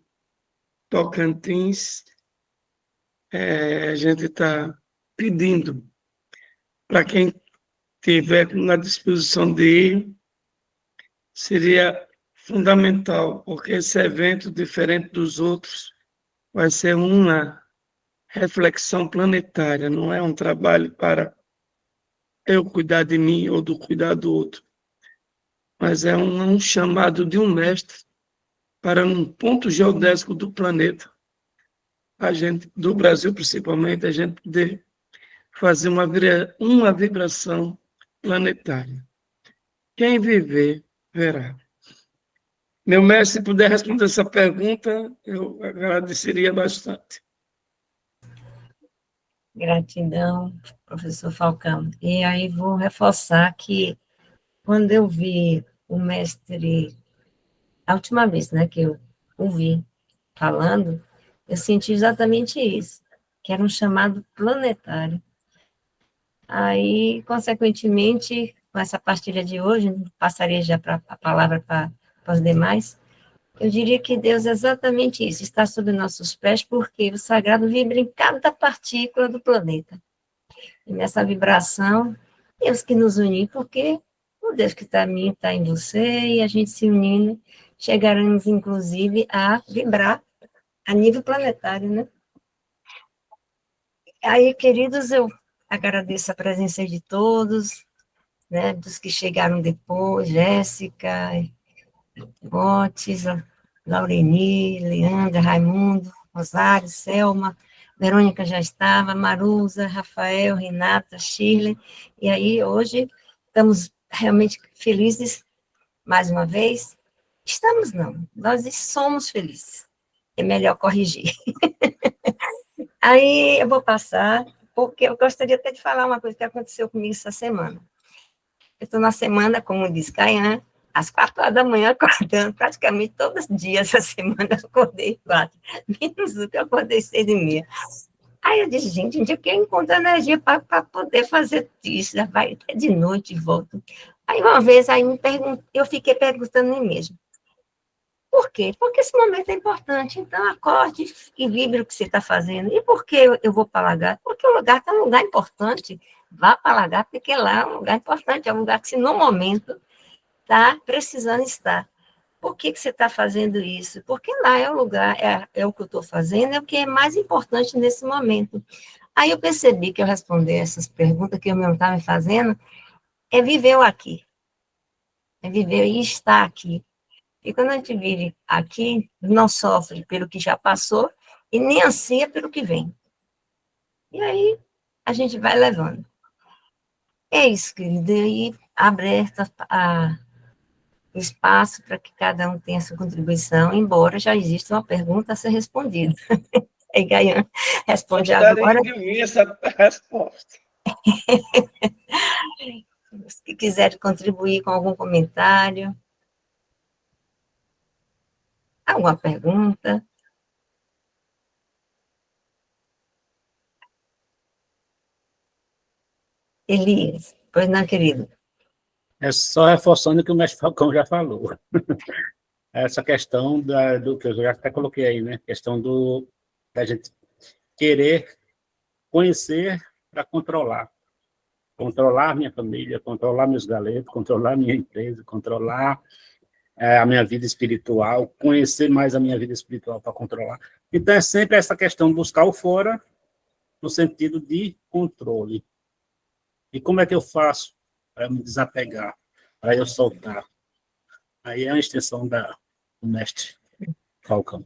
Tocantins, a gente está pedindo para quem tiver na disposição de ir, seria fundamental, porque esse evento, diferente dos outros, vai ser uma reflexão planetária, não é um trabalho para eu cuidar de mim ou do cuidar do outro, mas é um chamado de um mestre para um ponto geodésico do planeta, a gente, do Brasil principalmente, a gente poder fazer uma vibração planetária. Quem viver, verá. Meu mestre, se puder responder essa pergunta, eu agradeceria bastante. Gratidão, professor Falcão. E aí vou reforçar que quando eu vi o mestre, a última vez, né, que eu ouvi falando, eu senti exatamente isso, que era um chamado planetário. Aí, consequentemente, com essa partilha de hoje, passaria já a palavra para os demais, eu diria que Deus é exatamente isso, está sob nossos pés, porque o sagrado vibra em cada partícula do planeta. E nessa vibração, Deus que nos une, porque o Deus que está em mim está em você, e a gente se unindo, chegaremos, inclusive, a vibrar a nível planetário, né? Aí, queridos, eu agradeço a presença de todos, né, dos que chegaram depois, Jéssica, Botes, Laureni, Leandra, Raimundo, Rosário, Selma, Verônica já estava, Marusa, Rafael, Renata, Shirley, e aí hoje estamos realmente felizes, mais uma vez. Estamos não, nós somos felizes, é melhor corrigir. Aí eu vou passar, porque eu gostaria até de falar uma coisa que aconteceu comigo essa semana. Eu estou na semana, como diz Caian, às 4 horas da manhã acordando, praticamente todos os dias essa semana eu acordei 4, menos o que eu acordei 6h30. Aí eu disse, gente, onde é que eu encontro energia para poder fazer isso? Já vai até de noite e volto. Aí uma vez eu fiquei perguntando a mim mesma, por quê? Porque esse momento é importante, então acorde e vibre o que você está fazendo. E por que eu vou para Lagar? Porque o lugar é um lugar importante. Vá para Lagar, porque lá é um lugar importante, é um lugar que, se no momento, está precisando estar. Por que você está fazendo isso? Porque lá é o lugar, é o que eu estou fazendo, é o que é mais importante nesse momento. Aí eu percebi que eu responder essas perguntas que eu mesmo estava me fazendo, é viver o aqui, é viver e estar aqui. E quando a gente vive aqui, não sofre pelo que já passou e nem ansia pelo que vem. E aí a gente vai levando. É isso, querida. E aberta a espaço para que cada um tenha sua contribuição, embora já exista uma pergunta a ser respondida. Aí Gaian responde Gostaria agora. de ouvir essa resposta. Se quiser contribuir com algum comentário, alguma pergunta. Elias, pois não, querido. É só reforçando o que o mestre Falcão já falou. Essa questão do que eu já até coloquei aí, né? Questão da gente querer conhecer para controlar. Controlar minha família, controlar meus galetos, controlar minha empresa, controlar a minha vida espiritual, conhecer mais a minha vida espiritual para controlar. Então, é sempre essa questão de buscar o fora no sentido de controle. E como é que eu faço para me desapegar, para eu soltar? Aí é uma extensão do mestre Falcão.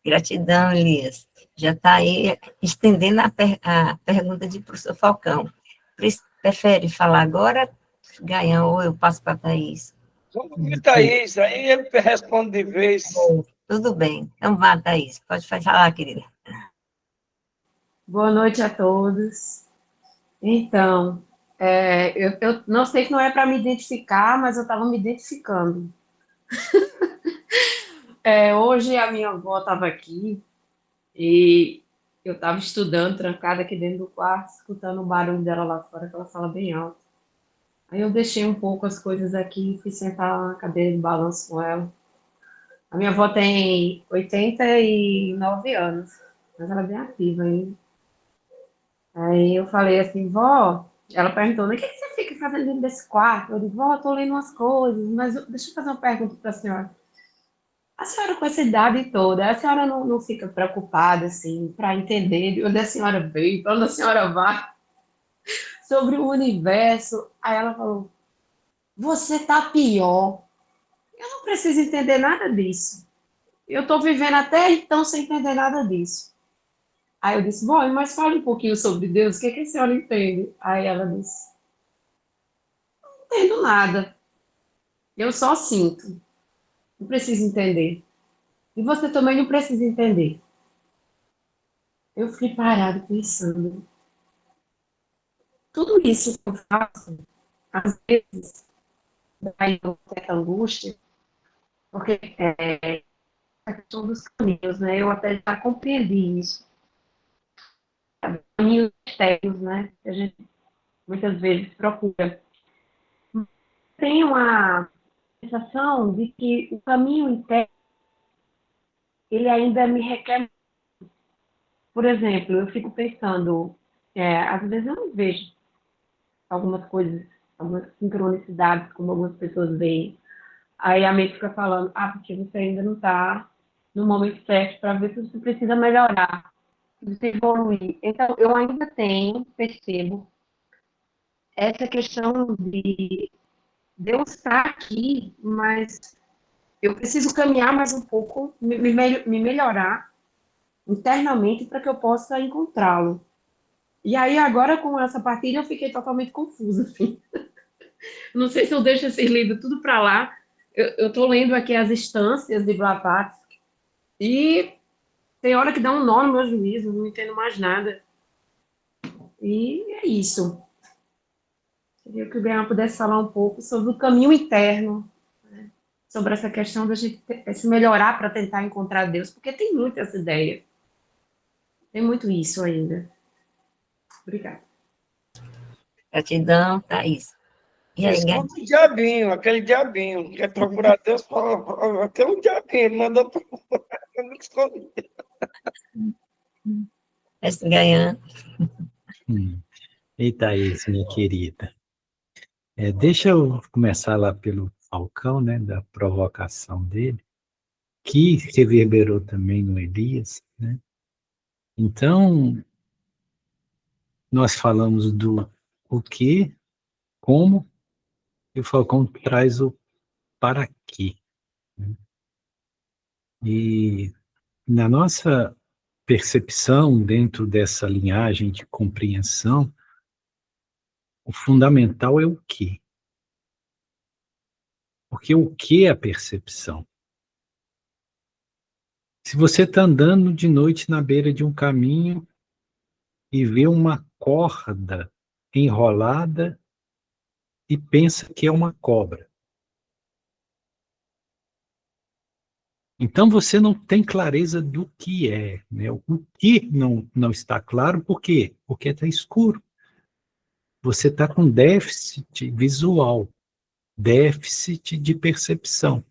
Gratidão, Elias. Já está aí estendendo a pergunta de professor Falcão. Prefere falar agora, Gaian, ou eu passo para a Thaís? Vamos ouvir Thaís, aí ele responde de vez. Tudo bem. Então vá, Thaís. Pode falar, querida. Boa noite a todos. Então, eu não sei que não é para me identificar, mas eu estava me identificando. Hoje a minha avó estava aqui e eu estava estudando, trancada aqui dentro do quarto, escutando o barulho dela lá fora, que ela fala bem alto. Aí eu deixei um pouco as coisas aqui e fui sentar na cadeira de balanço com ela. A minha avó tem 89 anos, mas ela é bem ativa ainda. Aí eu falei assim, vó, ela perguntou, né, o que você fica fazendo dentro desse quarto? Eu disse, vó, eu tô lendo umas coisas, mas deixa eu fazer uma pergunta para a senhora. A senhora com essa idade toda, a senhora não fica preocupada, assim, para entender de onde a senhora veio, para onde a senhora vai, sobre o universo? Aí ela falou, você tá pior. Eu não preciso entender nada disso. eu estou vivendo até então sem entender nada disso. Aí eu disse, bom, mas fale um pouquinho sobre Deus, o que a senhora entende? Aí ela disse, não entendo nada, eu só sinto, não preciso entender. E você também não precisa entender. Eu fiquei parado pensando, tudo isso que eu faço, às vezes, dá uma certa angústia, porque é a questão dos caminhos, né? Eu até já compreendi isso. Caminhos externos, né? Que a gente muitas vezes procura. Tem uma sensação de que o caminho interno, ele ainda me requer. Por exemplo, eu fico pensando, às vezes eu não vejo algumas coisas, algumas sincronicidades, como algumas pessoas veem. Aí a mente fica falando, porque você ainda não está no momento certo para ver se você precisa melhorar, se você evoluir. Então, eu ainda percebo, essa questão de eu estar aqui, mas eu preciso caminhar mais um pouco, me melhorar internamente para que eu possa encontrá-lo. E aí, agora, com essa partilha, eu fiquei totalmente confusa, assim. Não sei se eu deixo esse livro tudo para lá. Eu estou lendo aqui as instâncias de Blavatsky e tem hora que dá um nó no meu juízo, não entendo mais nada. E é isso. Queria que o Brian pudesse falar um pouco sobre o caminho interno, né? Sobre essa questão da gente se melhorar para tentar encontrar Deus, porque tem muito essa ideia. Tem muito isso ainda. Obrigada. Gratidão, Thaís. E aí, Gabi? Escuta o diabinho, aquele diabinho, que quer procurar Deus, fala, tem um diabinho, ele mandou procurar, eu não escondi. Mestre Gaian. Eita, isso, minha querida. Deixa eu começar lá pelo Falcão, né, da provocação dele, que reverberou também no Elias, né? Então, nós falamos do o que, como, e o Falcão traz o para quê, né? E na nossa percepção, dentro dessa linhagem de compreensão, o fundamental é o quê? Porque o que é a percepção? Se você está andando de noite na beira de um caminho e vê uma corda enrolada e pensa que é uma cobra, então você não tem clareza do que é, né? O que não está claro, por quê? Porque está escuro. Você está com déficit visual, déficit de percepção.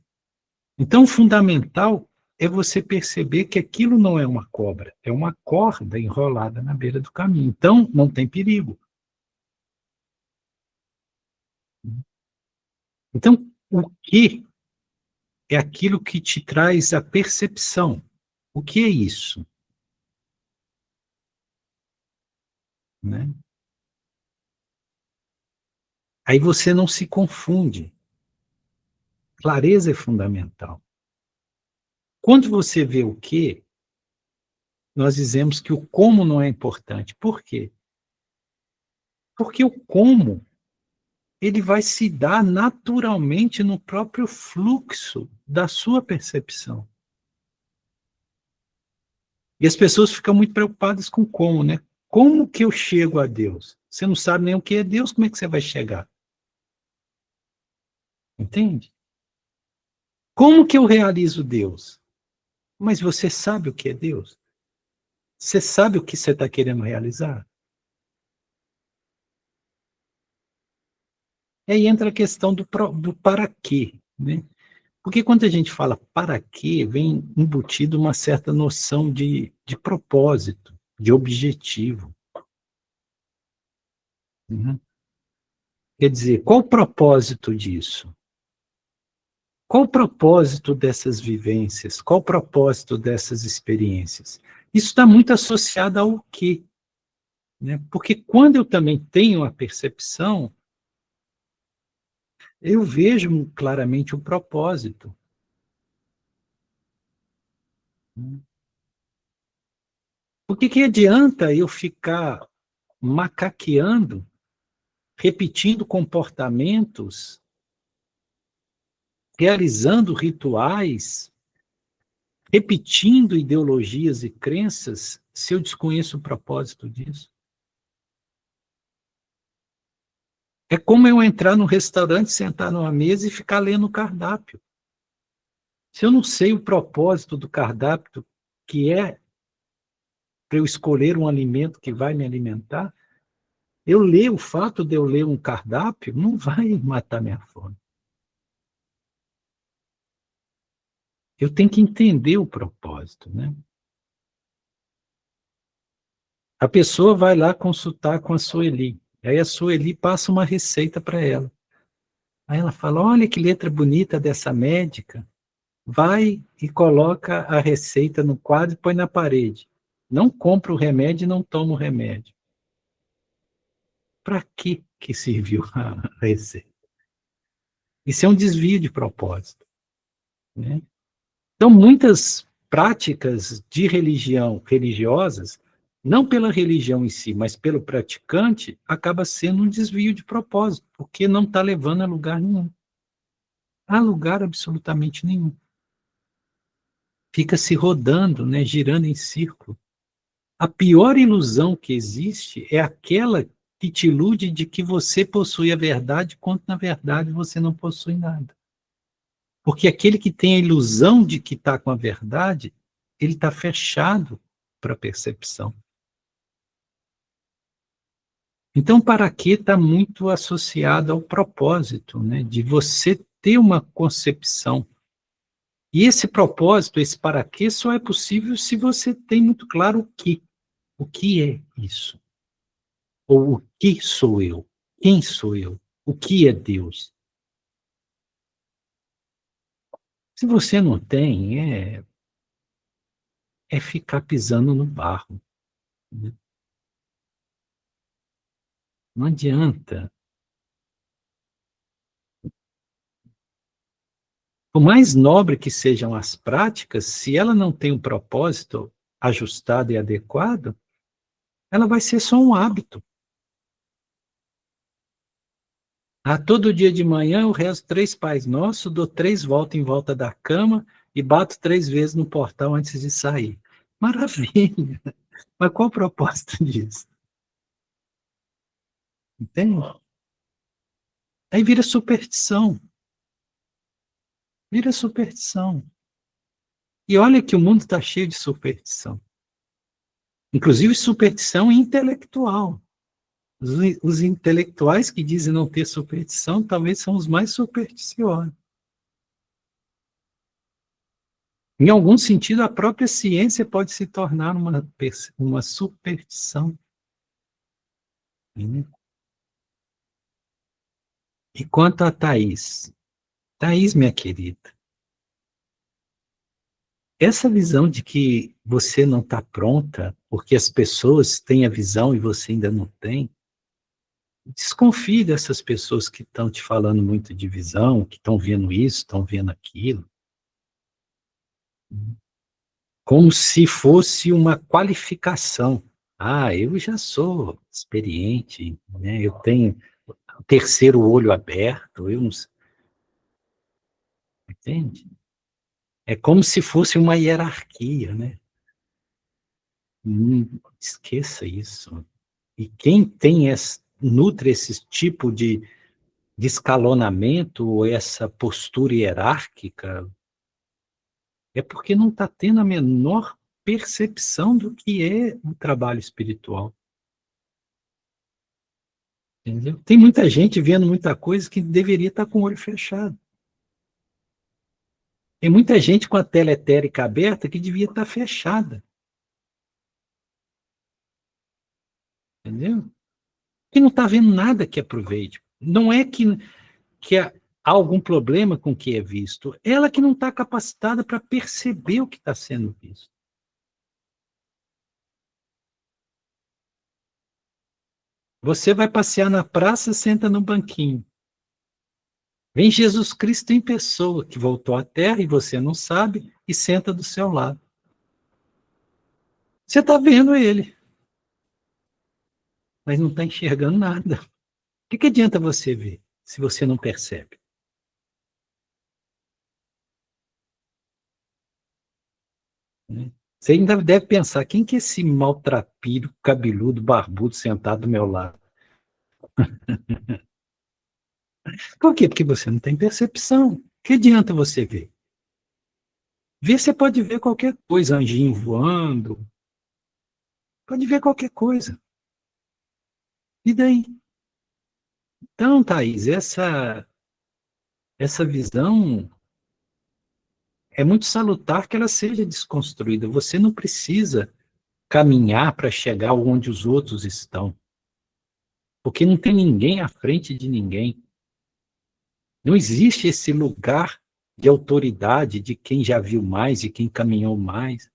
Então, o fundamental é você perceber que aquilo não é uma cobra, é uma corda enrolada na beira do caminho. Então, não tem perigo. Então, o que é aquilo que te traz a percepção? O que é isso? Né? Aí você não se confunde. Clareza é fundamental. Quando você vê o que, nós dizemos que o como não é importante. Por quê? Porque o como, ele vai se dar naturalmente no próprio fluxo da sua percepção. E as pessoas ficam muito preocupadas com como, né? Como que eu chego a Deus? Você não sabe nem o que é Deus, como é que você vai chegar? Entende? Como que eu realizo Deus? Mas você sabe o que é Deus? Você sabe o que você está querendo realizar? E aí entra a questão do para quê, né? Porque quando a gente fala para quê, vem embutido uma certa noção de propósito, de objetivo. Uhum. Quer dizer, qual o propósito disso? Qual o propósito dessas vivências? Qual o propósito dessas experiências? Isso está muito associado ao quê, né? Porque quando eu também tenho a percepção, eu vejo claramente o propósito. Por que adianta eu ficar macaqueando, repetindo comportamentos, realizando rituais, repetindo ideologias e crenças, se eu desconheço o propósito disso? É como eu entrar num restaurante, sentar numa mesa e ficar lendo o cardápio. Se eu não sei o propósito do cardápio, que é para eu escolher um alimento que vai me alimentar, o fato de eu ler um cardápio não vai matar minha fome. Eu tenho que entender o propósito, né? A pessoa vai lá consultar com a Sueli. Aí a Sueli passa uma receita para ela. Aí ela fala, olha que letra bonita dessa médica. Vai e coloca a receita no quadro e põe na parede. Não compra o remédio e não toma o remédio. Para que serviu a receita? Isso é um desvio de propósito, né? Então, muitas práticas de religiosas, não pela religião em si, mas pelo praticante, acaba sendo um desvio de propósito, porque não está levando a lugar nenhum. A lugar absolutamente nenhum. Fica se rodando, né, girando em círculo. A pior ilusão que existe é aquela que te ilude de que você possui a verdade, quando na verdade você não possui nada. Porque aquele que tem a ilusão de que está com a verdade, ele está fechado para a percepção. Então, para quê está muito associado ao propósito, né, de você ter uma concepção. E esse propósito, esse para quê, só é possível se você tem muito claro o que. O que é isso? Ou o que sou eu? Quem sou eu? O que é Deus? Se você não tem, é ficar pisando no barro, né? Não adianta. Por mais nobre que sejam as práticas, se ela não tem um propósito ajustado e adequado, ela vai ser só um hábito. Todo dia de manhã eu rezo 3 Pais Nossos, dou 3 voltas em volta da cama e bato 3 vezes no portal antes de sair. Maravilha! Mas qual o propósito disso? Entende? Aí vira superstição. Vira superstição. E olha que o mundo está cheio de superstição. Inclusive superstição intelectual. Os intelectuais que dizem não ter superstição, talvez são os mais supersticiosos. Em algum sentido, a própria ciência pode se tornar uma superstição. E quanto a Thaís? Thaís, minha querida, essa visão de que você não está pronta, porque as pessoas têm a visão e você ainda não tem, desconfie dessas pessoas que estão te falando muito de visão, que estão vendo isso, estão vendo aquilo, como se fosse uma qualificação. Eu já sou experiente, né? Eu tenho o terceiro olho aberto, eu não sei. Entende? É como se fosse uma hierarquia, né? Esqueça isso. E quem nutre esse tipo de escalonamento, ou essa postura hierárquica, é porque não está tendo a menor percepção do que é o trabalho espiritual. Entendeu? Tem muita gente vendo muita coisa que deveria estar com o olho fechado. Tem muita gente com a teletérica aberta que devia estar fechada. Entendeu? Que não está vendo nada que aproveite. Não é que há algum problema com o que é visto. Ela que não está capacitada para perceber o que está sendo visto. Você vai passear na praça, senta no banquinho. Vem Jesus Cristo em pessoa, que voltou à Terra e você não sabe, e senta do seu lado. Você está vendo ele, mas não está enxergando nada. O que adianta você ver se você não percebe? Você ainda deve pensar, quem que é esse maltrapilho, cabeludo, barbudo, sentado do meu lado? Por quê? Porque você não tem percepção. Que adianta você ver? Ver, você pode ver qualquer coisa, anjinho voando, pode ver qualquer coisa. E daí? Então, Thaís, essa visão é muito salutar que ela seja desconstruída. Você não precisa caminhar para chegar onde os outros estão, porque não tem ninguém à frente de ninguém. Não existe esse lugar de autoridade de quem já viu mais, de quem caminhou mais.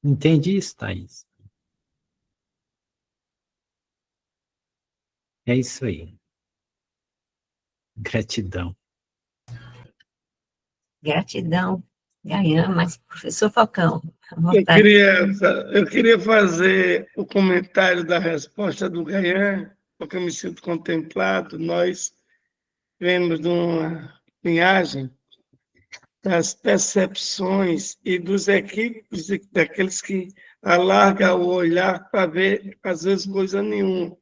Entende isso, Thaís? É isso aí. Gratidão. Gratidão, Gaian, mas professor Falcão, à vontade. Eu queria fazer o comentário da resposta do Gaian, porque eu me sinto contemplado. Nós vemos de uma linhagem das percepções e dos equívocos daqueles que alargam o olhar para ver, às vezes, coisa nenhuma.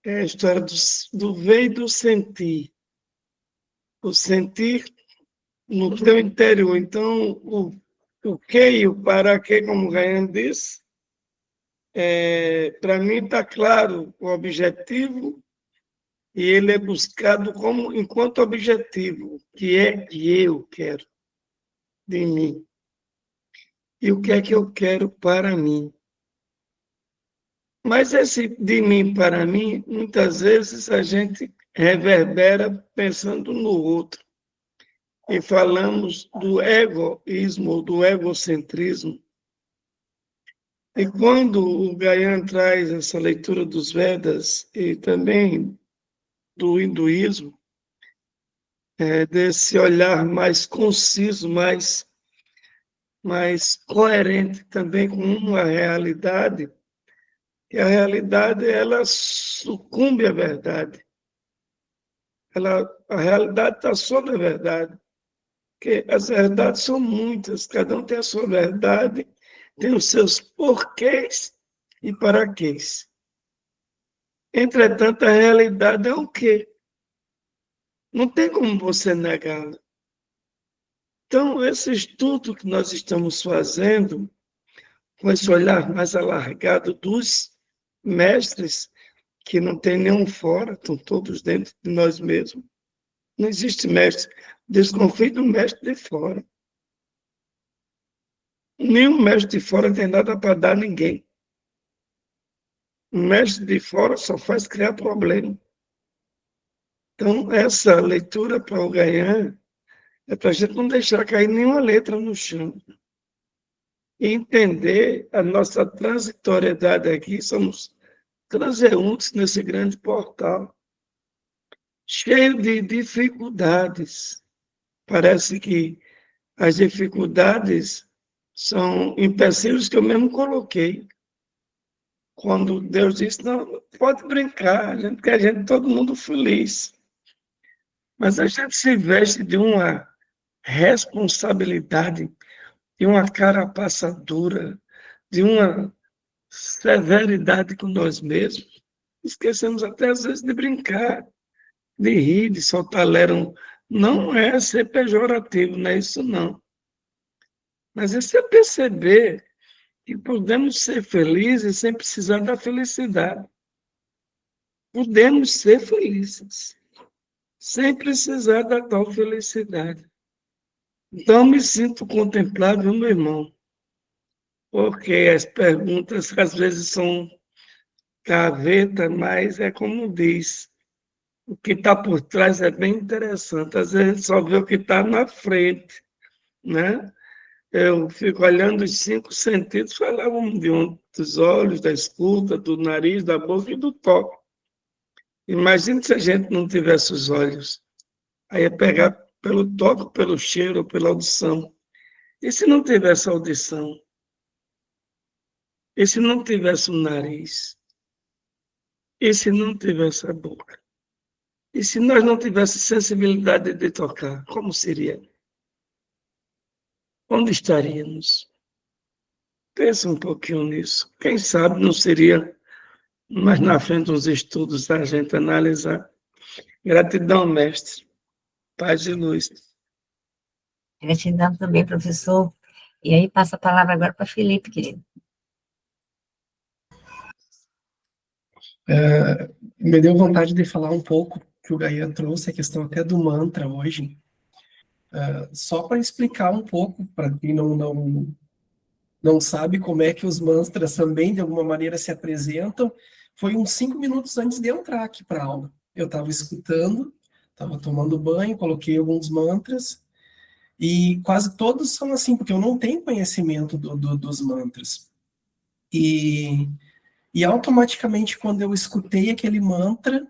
É a história do ver e do sentir. O sentir no teu interior. Então, o que e o para quê, como o Gaian disse, para mim está claro o objetivo, e ele é buscado como enquanto objetivo, que é que eu quero de mim. E o que é que eu quero para mim. Mas esse de mim para mim, muitas vezes a gente reverbera pensando no outro. E falamos do egoísmo, do egocentrismo. E quando o Gaian traz essa leitura dos Vedas e também do hinduísmo, desse olhar mais conciso, mais coerente também com uma realidade, e a realidade ela sucumbe à verdade. A realidade está sobre a verdade, porque as verdades são muitas, cada um tem a sua verdade, tem os seus porquês e paraquês. Entretanto, a realidade é o quê? Não tem como você negá-la. Então, esse estudo que nós estamos fazendo, com esse olhar mais alargado dos mestres, que não tem nenhum fora, estão todos dentro de nós mesmos. Não existe mestre. Desconfie do mestre de fora. Nenhum mestre de fora tem nada para dar a ninguém. O mestre de fora só faz criar problema. Então, essa leitura para o Gaian é para a gente não deixar cair nenhuma letra no chão. E entender a nossa transitoriedade aqui, somos transeuntes nesse grande portal, cheio de dificuldades. Parece que as dificuldades são empecilhos que eu mesmo coloquei. Quando Deus disse, não, pode brincar, a gente quer todo mundo feliz. Mas a gente se veste de uma responsabilidade, de uma carapaça dura, de uma severidade com nós mesmos. Esquecemos até às vezes de brincar, de rir, de soltar lerão. Não é ser pejorativo, não é isso não. Mas é você perceber que podemos ser felizes sem precisar da felicidade. Podemos ser felizes sem precisar da tal felicidade. Então, me sinto contemplado, meu irmão, porque as perguntas às vezes são gaveta, mas é como diz, o que está por trás é bem interessante. Às vezes só vê o que está na frente, né? Eu fico olhando os 5 sentidos, falavam dos olhos, da escuta, do nariz, da boca e do toque. Imagina se a gente não tivesse os olhos. Aí ia pegar pelo toque, pelo cheiro, pela audição. E se não tivesse audição? E se não tivesse o nariz? E se não tivesse a boca? E se nós não tivéssemos sensibilidade de tocar, como seria? Onde estaríamos? Pensa um pouquinho nisso. Quem sabe não seria mais na frente uns estudos da gente analisar. Gratidão, mestre. Paz e luz. Gratidão também, professor. E aí passa a palavra agora para Felipe, querido. Me deu vontade de falar um pouco que o Gaia trouxe, a questão até do mantra hoje, só para explicar um pouco, para quem não sabe como é que os mantras também, de alguma maneira, se apresentam, foi uns 5 minutos antes de eu entrar aqui para a aula. Eu estava escutando, estava tomando banho, coloquei alguns mantras, e quase todos são assim, porque eu não tenho conhecimento dos mantras. E automaticamente, quando eu escutei aquele mantra,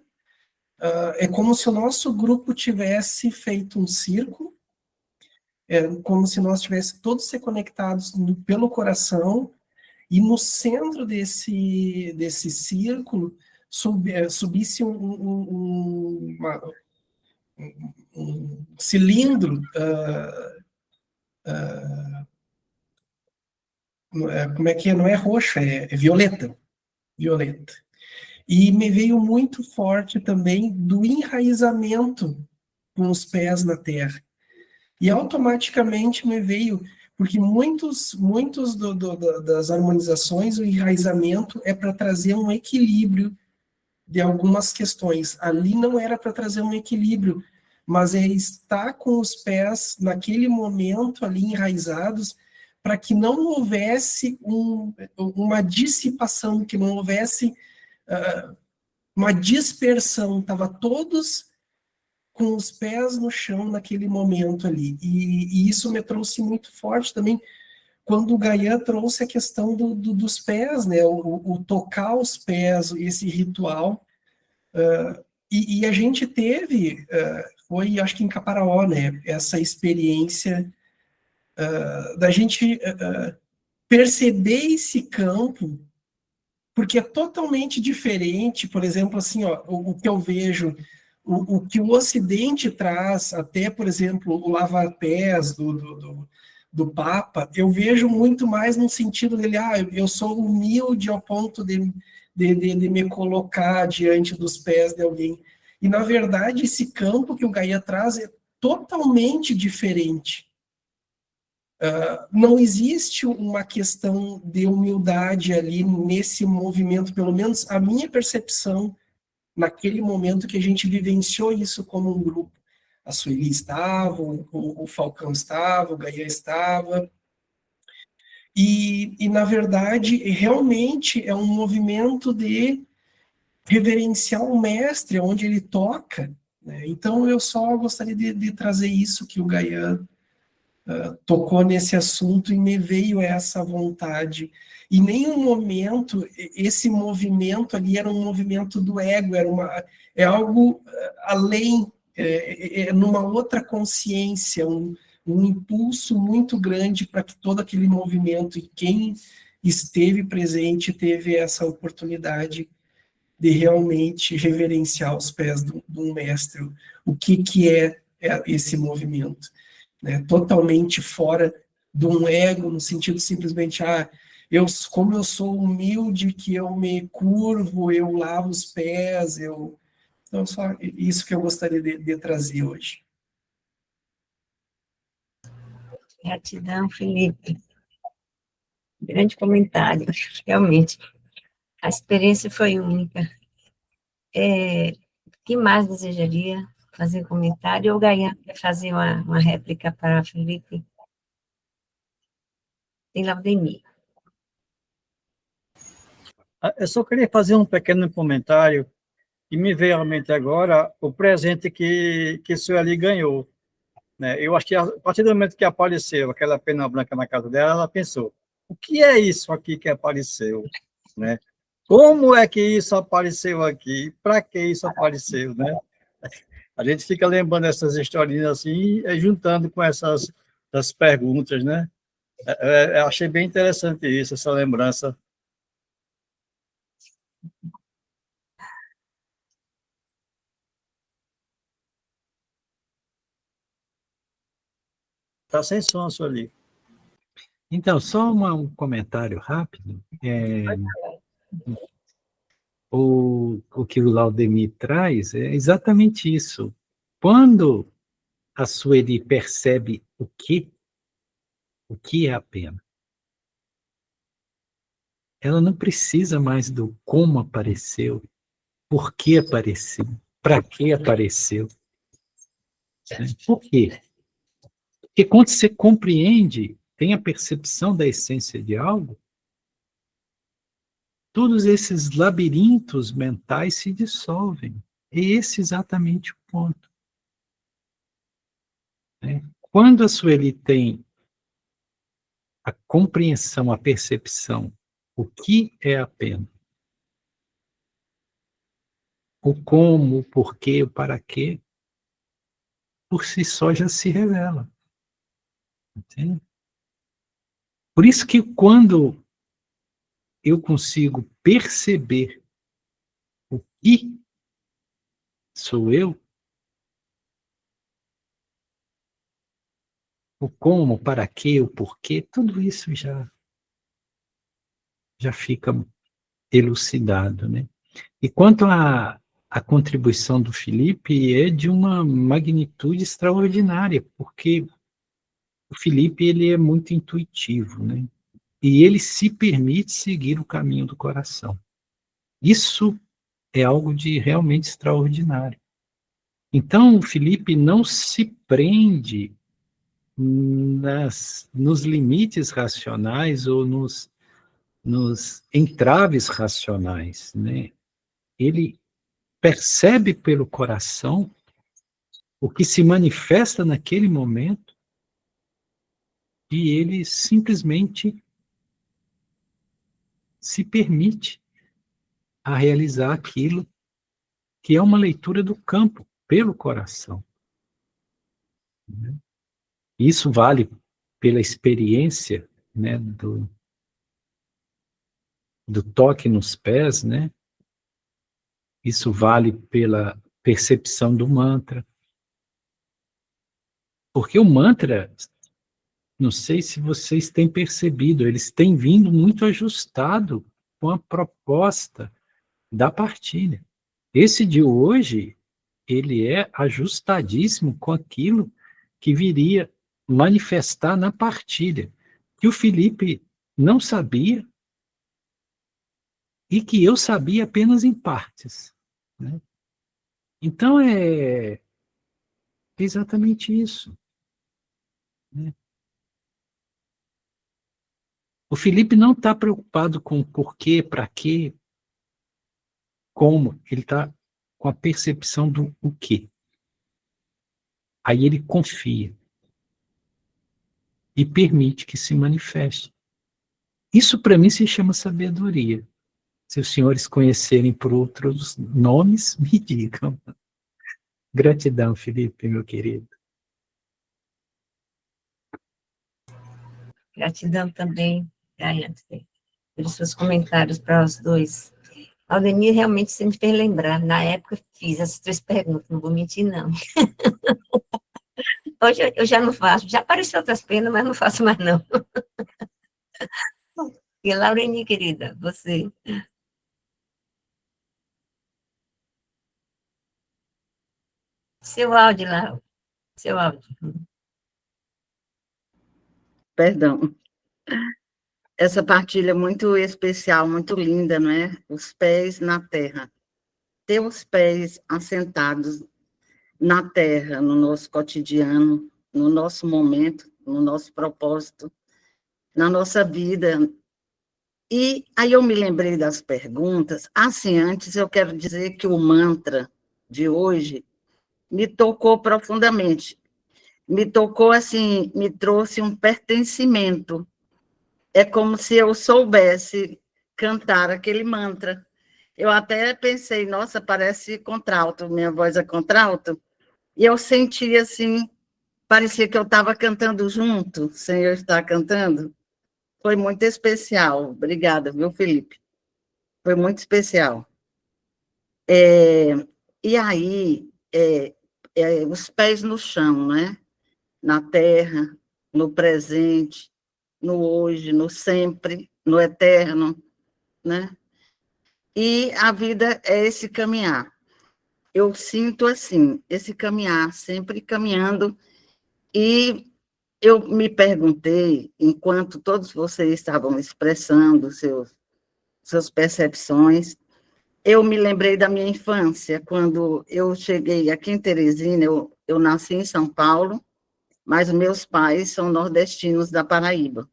é como se o nosso grupo tivesse feito um círculo, é como se nós estivéssemos todos se conectados pelo coração, e no centro desse círculo subisse um cilindro, como é que é? Não é roxo, é violeta. E me veio muito forte também do enraizamento com os pés na terra. E automaticamente me veio, porque muitos das harmonizações, o enraizamento é para trazer um equilíbrio de algumas questões. Ali não era para trazer um equilíbrio, mas é estar com os pés naquele momento ali enraizados, para que não houvesse uma dissipação, que não houvesse uma dispersão, estava todos com os pés no chão naquele momento ali. E isso me trouxe muito forte também, quando o Gaia trouxe a questão dos pés, né? O tocar os pés, esse ritual. E a gente teve, foi acho que em Caparaó, né? Essa experiência da gente perceber esse campo, porque é totalmente diferente, por exemplo, assim, ó, o que eu vejo, o que o Ocidente traz, até, por exemplo, o lava-pés do Papa, eu vejo muito mais no sentido dele, eu sou humilde ao ponto de me colocar diante dos pés de alguém. E, na verdade, esse campo que o Gaia traz é totalmente diferente. Não existe uma questão de humildade ali nesse movimento, pelo menos a minha percepção naquele momento que a gente vivenciou isso como um grupo. A Sueli estava, o Falcão estava, o Gaia estava, e na verdade, realmente é um movimento de reverenciar o mestre, onde ele toca, né? Então eu só gostaria de trazer isso que o Gaia tocou nesse assunto, e me veio essa vontade. Em nenhum momento esse movimento ali era um movimento do ego, é algo além, numa outra consciência, um impulso muito grande para que todo aquele movimento, e quem esteve presente teve essa oportunidade de realmente reverenciar os pés do mestre, o que é esse movimento. Né, totalmente fora de um ego, no sentido simplesmente, como eu sou humilde, que eu me curvo, eu lavo os pés, então só isso que eu gostaria de trazer hoje. Gratidão, Felipe. Grande comentário, realmente. A experiência foi única. O que mais desejaria fazer comentário? Ou Gaia quer fazer uma réplica para Felipe? Tem Laudemir. Eu só queria fazer um pequeno comentário, e me veio à mente agora o presente que o senhor ali ganhou. Né? Eu acho que a partir do momento que apareceu aquela pena branca na casa dela, ela pensou, o que é isso aqui que apareceu? Né? Como é que isso apareceu aqui? Para que isso apareceu? Né? A gente fica lembrando essas historinhas assim, juntando com essas perguntas, né? Achei bem interessante isso, essa lembrança. Está sem som, Sueli. Então, só um comentário rápido. O que o Laudemir traz é exatamente isso. Quando a Sueli percebe o que é a pena, ela não precisa mais do como apareceu, por que apareceu, para que apareceu. Por quê? Porque quando você compreende, tem a percepção da essência de algo, todos esses labirintos mentais se dissolvem. É esse exatamente o ponto. Quando a Sueli tem a compreensão, a percepção, o que é a pena, o como, o porquê, o para quê, por si só já se revela. Entende? Por isso que quando eu consigo perceber o que sou eu, o como, o para quê, o porquê, tudo isso já fica elucidado, né? E quanto à contribuição do Felipe, é de uma magnitude extraordinária, porque o Felipe ele é muito intuitivo, né? E ele se permite seguir o caminho do coração. Isso é algo de realmente extraordinário. Então, o Felipe não se prende nos limites racionais ou nos entraves racionais, né? Ele percebe pelo coração o que se manifesta naquele momento e ele simplesmente se permite a realizar aquilo que é uma leitura do campo pelo coração. Isso vale pela experiência, né, do toque nos pés, né? Isso vale pela percepção do mantra. Porque o mantra, não sei se vocês têm percebido, eles têm vindo muito ajustado com a proposta da partilha. Esse de hoje, ele é ajustadíssimo com aquilo que viria manifestar na partilha, que o Felipe não sabia e que eu sabia apenas em partes, né? Então, é exatamente isso, né? O Felipe não está preocupado com porquê, para quê, como, ele está com a percepção do o quê. Aí ele confia e permite que se manifeste. Isso, para mim, se chama sabedoria. Se os senhores conhecerem por outros nomes, me digam. Gratidão, Felipe, meu querido. Gratidão também, Daiane, pelos seus comentários para os dois. A Aldenir realmente sempre me fez lembrar. Na época, fiz essas 3 perguntas, não vou mentir, não. Hoje eu já não faço. Já apareceu outras penas, mas não faço mais, não. E Laureni, querida, você. Seu áudio, Laura. Seu áudio. Perdão. Essa partilha é muito especial, muito linda, não é? Os pés na terra. Ter os pés assentados na terra, no nosso cotidiano, no nosso momento, no nosso propósito, na nossa vida. E aí eu me lembrei das perguntas. Assim, antes eu quero dizer que o mantra de hoje me tocou profundamente. Me tocou assim, me trouxe um pertencimento. É como se eu soubesse cantar aquele mantra. Eu até pensei, nossa, parece contralto, minha voz é contralto. E eu senti assim, parecia que eu estava cantando junto, sem eu estar cantando. Foi muito especial. Obrigada, viu, Felipe? Foi muito especial. E aí, os pés no chão, né? Na terra, no presente, no hoje, no sempre, no eterno, né? E a vida é esse caminhar. Eu sinto assim, esse caminhar, sempre caminhando, e eu me perguntei, enquanto todos vocês estavam expressando suas percepções, eu me lembrei da minha infância, quando eu cheguei aqui em Teresina, eu nasci em São Paulo, mas meus pais são nordestinos da Paraíba.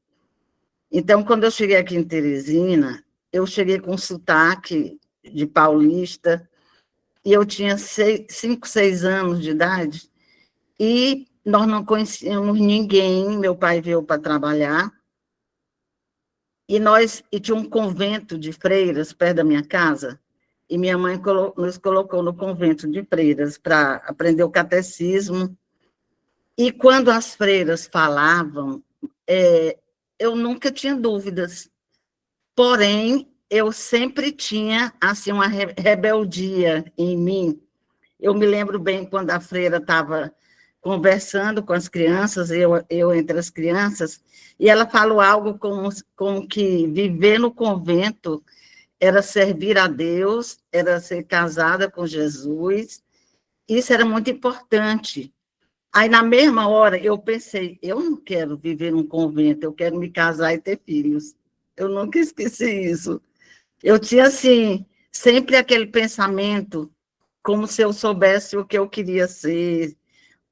Então, quando eu cheguei aqui em Teresina, eu cheguei com sotaque de paulista, e eu tinha 5, 6 anos de idade, e nós não conhecíamos ninguém, meu pai veio para trabalhar, e tinha um convento de freiras perto da minha casa, e minha mãe nos colocou no convento de freiras para aprender o catecismo, e quando as freiras falavam, eu nunca tinha dúvidas, porém, eu sempre tinha assim, uma rebeldia em mim. Eu me lembro bem quando a freira estava conversando com as crianças, eu entre as crianças, e ela falou algo como que viver no convento era servir a Deus, era ser casada com Jesus, isso era muito importante. Aí, na mesma hora, eu pensei, eu não quero viver num convento, eu quero me casar e ter filhos. Eu nunca esqueci isso. Eu tinha, assim, sempre aquele pensamento, como se eu soubesse o que eu queria ser,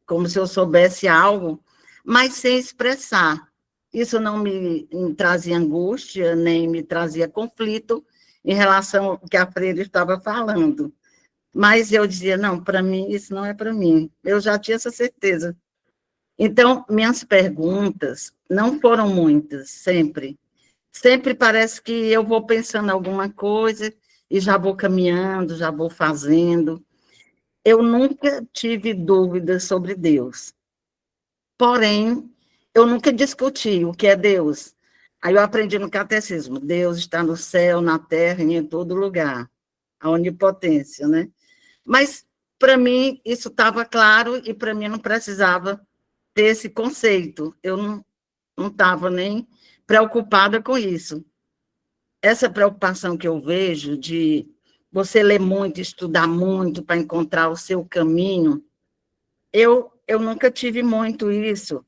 como se eu soubesse algo, mas sem expressar. Isso não me trazia angústia, nem me trazia conflito em relação ao que a freira estava falando. Mas eu dizia, não, para mim, isso não é para mim. Eu já tinha essa certeza. Então, minhas perguntas não foram muitas, sempre. Sempre parece que eu vou pensando em alguma coisa e já vou caminhando, já vou fazendo. Eu nunca tive dúvidas sobre Deus. Porém, eu nunca discuti o que é Deus. Aí eu aprendi no catecismo, Deus está no céu, na terra e em todo lugar. A onipotência, né? Mas, para mim, isso estava claro e, para mim, não precisava ter esse conceito. Eu não estava nem preocupada com isso. Essa preocupação que eu vejo de você ler muito, estudar muito para encontrar o seu caminho, eu nunca tive muito isso,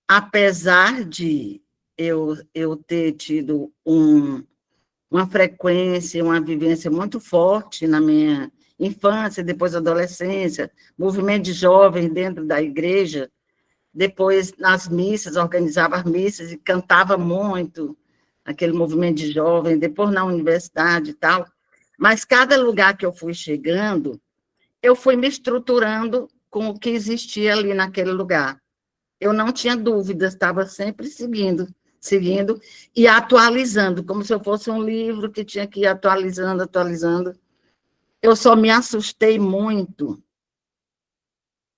apesar de eu ter tido uma frequência, uma vivência muito forte na minha infância, depois adolescência, movimento de jovens dentro da igreja, depois nas missas, organizava as missas e cantava muito, aquele movimento de jovens, depois na universidade e tal, mas cada lugar que eu fui chegando, eu fui me estruturando com o que existia ali naquele lugar. Eu não tinha dúvidas, estava sempre seguindo e atualizando, como se eu fosse um livro que tinha que ir atualizando. Eu só me assustei muito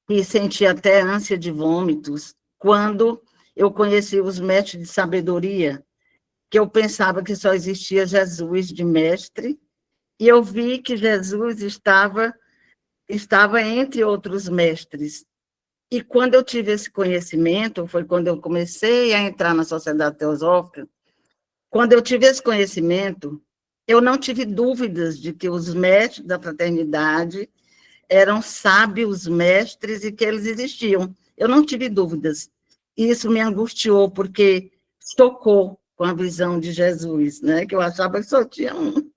e senti até ânsia de vômitos quando eu conheci os mestres de sabedoria, que eu pensava que só existia Jesus de mestre, e eu vi que Jesus estava entre outros mestres. E quando eu tive esse conhecimento, foi quando eu comecei a entrar na Sociedade Teosófica, quando eu tive esse conhecimento, eu não tive dúvidas de que os mestres da fraternidade eram sábios mestres e que eles existiam. Eu não tive dúvidas. E isso me angustiou, porque chocou com a visão de Jesus, né? Que eu achava que só tinha um.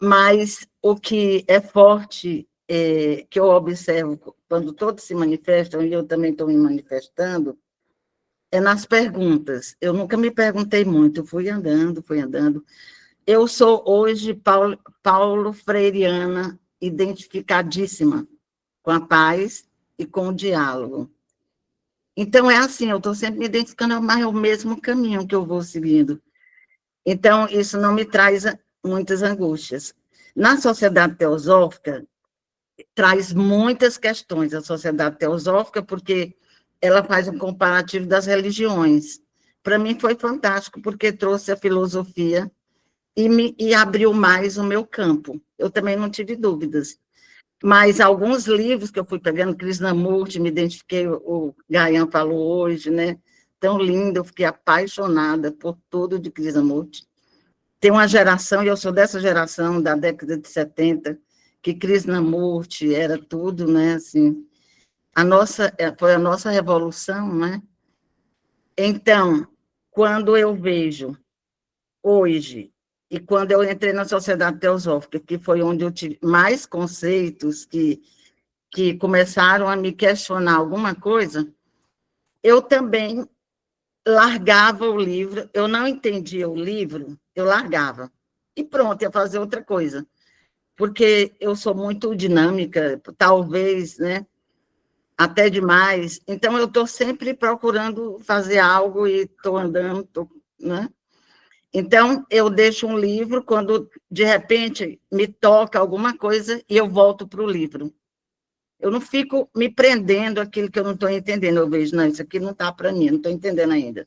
Mas o que é forte, que eu observo quando todos se manifestam, e eu também estou me manifestando, é nas perguntas. Eu nunca me perguntei muito, eu fui andando. Eu sou hoje Paulo Freireana, identificadíssima com a paz e com o diálogo. Então, é assim, eu estou sempre me identificando, mas é o mesmo caminho que eu vou seguindo. Então, isso não me traz muitas angústias. Na Sociedade Teosófica, traz muitas questões à Sociedade Teosófica, porque ela faz um comparativo das religiões. Para mim foi fantástico, porque trouxe a filosofia e abriu mais o meu campo. Eu também não tive dúvidas. Mas alguns livros que eu fui pegando, Krishnamurti, me identifiquei, o Gayan falou hoje, né? Tão lindo, eu fiquei apaixonada por tudo de Krishnamurti. Tem uma geração, e eu sou dessa geração, da década de 70, que Krishnamurti era tudo, né? Assim, foi a nossa revolução, né? Então, quando eu vejo hoje, e quando eu entrei na Sociedade Teosófica, que foi onde eu tive mais conceitos que começaram a me questionar alguma coisa, eu também largava o livro, eu não entendia o livro, eu largava. E pronto, ia fazer outra coisa. Porque eu sou muito dinâmica, talvez, né? Até demais. Então, eu estou sempre procurando fazer algo e estou andando, né? Então, eu deixo um livro, quando, de repente, me toca alguma coisa, e eu volto para o livro. Eu não fico me prendendo àquilo que eu não estou entendendo. Eu vejo, não, isso aqui não está para mim, não estou entendendo ainda.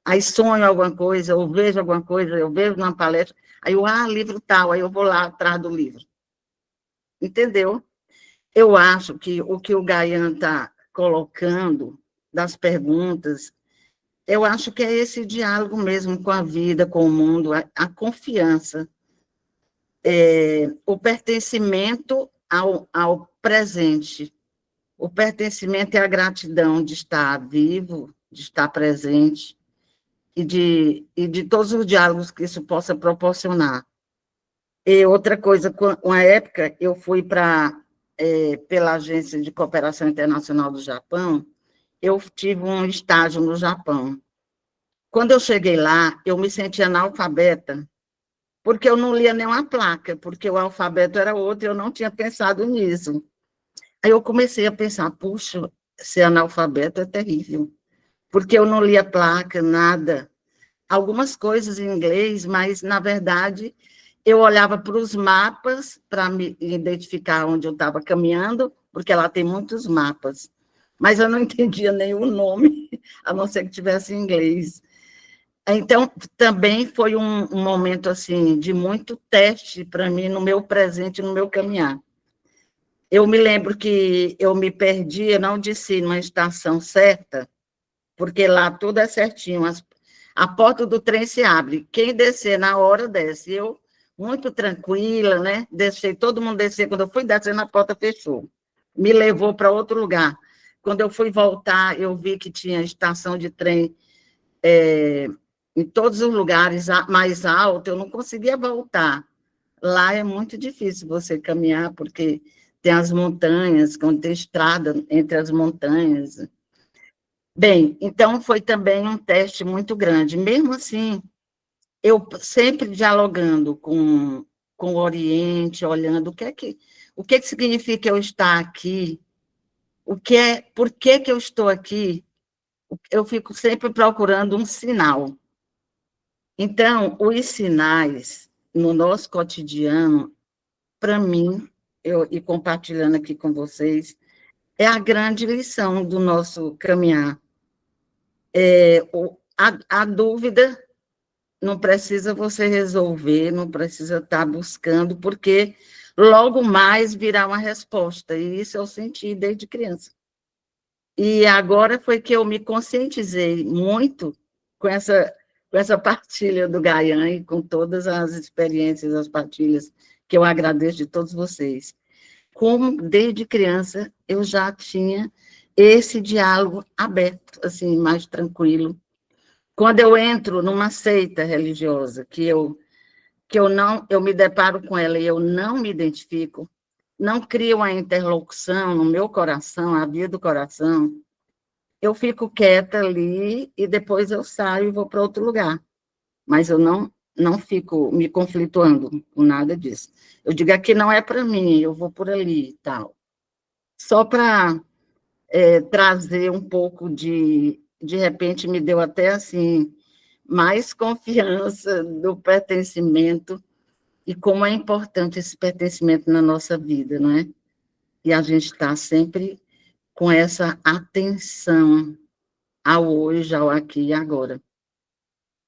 Aí sonho alguma coisa, eu vejo alguma coisa, eu vejo numa palestra, aí eu, livro tal, aí eu vou lá atrás do livro. Entendeu? Eu acho que o que o Gayan está colocando, das perguntas, eu acho que é esse diálogo mesmo com a vida, com o mundo, a confiança, o pertencimento ao presente. O pertencimento é a gratidão de estar vivo, de estar presente, e de todos os diálogos que isso possa proporcionar. E outra coisa, uma época, eu fui pela Agência de Cooperação Internacional do Japão, eu tive um estágio no Japão. Quando eu cheguei lá, eu me senti analfabeta, porque eu não lia nenhuma placa, porque o alfabeto era outro e eu não tinha pensado nisso. Aí eu comecei a pensar, puxa, ser analfabeto é terrível, porque eu não lia placa, nada. Algumas coisas em inglês, mas, na verdade, eu olhava para os mapas para me identificar onde eu estava caminhando, porque lá tem muitos mapas, mas eu não entendia nenhum nome, a não ser que tivesse em inglês. Então, também foi um momento assim de muito teste para mim no meu presente, no meu caminhar. Eu me lembro que eu me perdi, eu não desci numa estação certa, porque lá tudo é certinho, a porta do trem se abre, quem descer na hora desce. Eu, muito tranquila, né? Deixei todo mundo descer, quando eu fui descer, a porta fechou. Me levou para outro lugar. Quando eu fui voltar, eu vi que tinha estação de trem em todos os lugares mais alto, eu não conseguia voltar. Lá é muito difícil você caminhar, porque tem as montanhas, quando tem estrada entre as montanhas. Bem, então foi também um teste muito grande. Mesmo assim, eu sempre dialogando com o Oriente, olhando o que significa eu estar aqui, por que eu estou aqui, eu fico sempre procurando um sinal. Então, os sinais no nosso cotidiano, para mim, e compartilhando aqui com vocês, é a grande lição do nosso caminhar. A dúvida não precisa você resolver, não precisa estar buscando, porque logo mais virá uma resposta, e isso eu senti desde criança. E agora foi que eu me conscientizei muito com essa partilha do Gayan e com todas as experiências, as partilhas, que eu agradeço de todos vocês. Como, desde criança, eu já tinha esse diálogo aberto, assim, mais tranquilo. Quando eu entro numa seita religiosa, que eu me deparo com ela e eu não me identifico, não crio uma interlocução no meu coração, a via do coração, eu fico quieta ali e depois eu saio e vou para outro lugar. Mas eu não fico me conflituando com nada disso. Eu digo, aqui não é para mim, eu vou por ali e tal. Só para trazer um pouco de repente, me deu até, assim, mais confiança do pertencimento e como é importante esse pertencimento na nossa vida, não é? E a gente está sempre com essa atenção ao hoje, ao aqui e agora.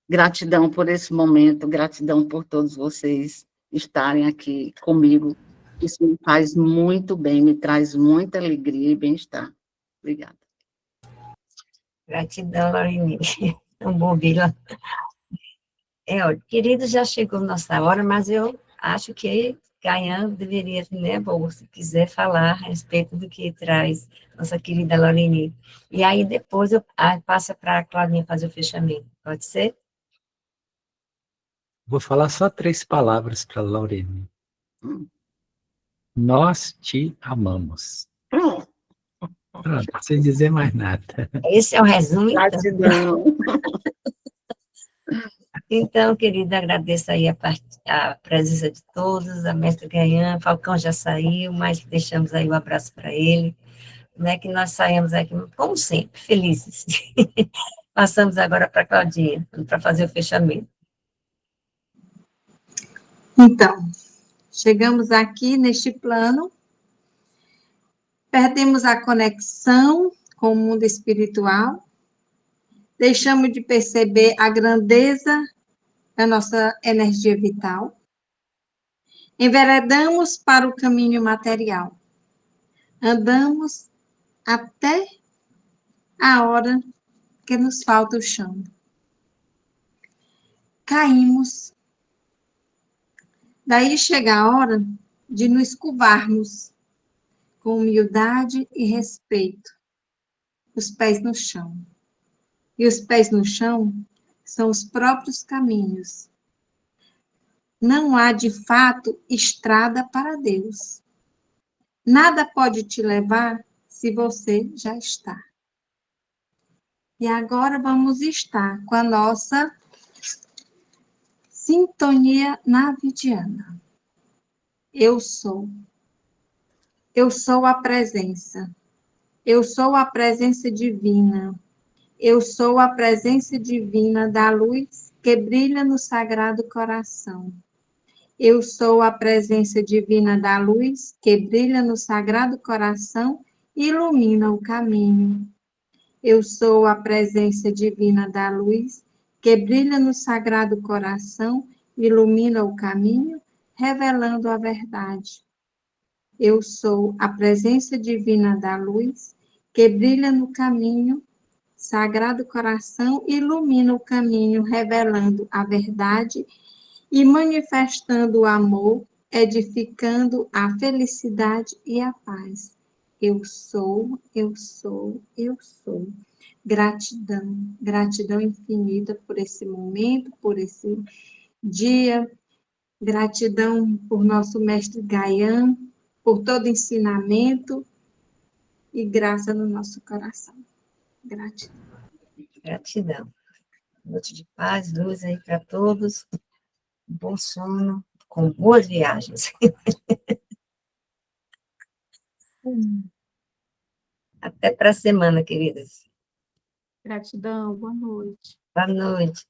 Gratidão por esse momento, gratidão por todos vocês estarem aqui comigo. Isso me faz muito bem, me traz muita alegria e bem-estar. Obrigada. Gratidão, Laurini. É um bom vila. Olha, querido, já chegou nossa hora, mas eu acho que Gaian deveria, né, bom, se quiser falar a respeito do que traz nossa querida Laurini. E aí depois eu passo para a Claudinha fazer o fechamento. Pode ser? Vou falar só 3 palavras para Laurene. Hum. Nós te amamos. Pronto. Pronto, sem dizer mais nada. Esse é o resumo, então. Gratidão. Então, querida, agradeço aí a presença de todos, a mestra Gaian, Falcão já saiu, mas deixamos aí um abraço para ele, né, que nós saímos aqui, como sempre, felizes. Passamos agora para a Claudinha, para fazer o fechamento. Então, chegamos aqui neste plano, perdemos a conexão com o mundo espiritual, deixamos de perceber a grandeza da nossa energia vital, enveredamos para o caminho material, andamos até a hora que nos falta o chão. Caímos. Daí chega a hora de nos curvarmos com humildade e respeito, os pés no chão. E os pés no chão são os próprios caminhos. Não há, de fato, estrada para Deus. Nada pode te levar se você já está. E agora vamos estar com a nossa sintonia navidiana. Eu sou. Eu sou a presença. Eu sou a presença divina. Eu sou a presença divina da luz que brilha no Sagrado Coração. Eu sou a presença divina da luz que brilha no Sagrado Coração e ilumina o caminho. Eu sou a presença divina da luz que brilha no Sagrado Coração e ilumina o caminho, revelando a verdade. Eu sou a presença divina da luz que brilha no caminho, Sagrado Coração, ilumina o caminho, revelando a verdade e manifestando o amor, edificando a felicidade e a paz. Eu sou, eu sou, eu sou. Gratidão, gratidão infinita por esse momento, por esse dia. Gratidão por nosso mestre Gaian, por todo ensinamento e graça no nosso coração. Gratidão. Gratidão. Noite de paz, luz aí para todos. Bom sono, com boas viagens. Até para a semana, queridas. Gratidão, boa noite. Boa noite.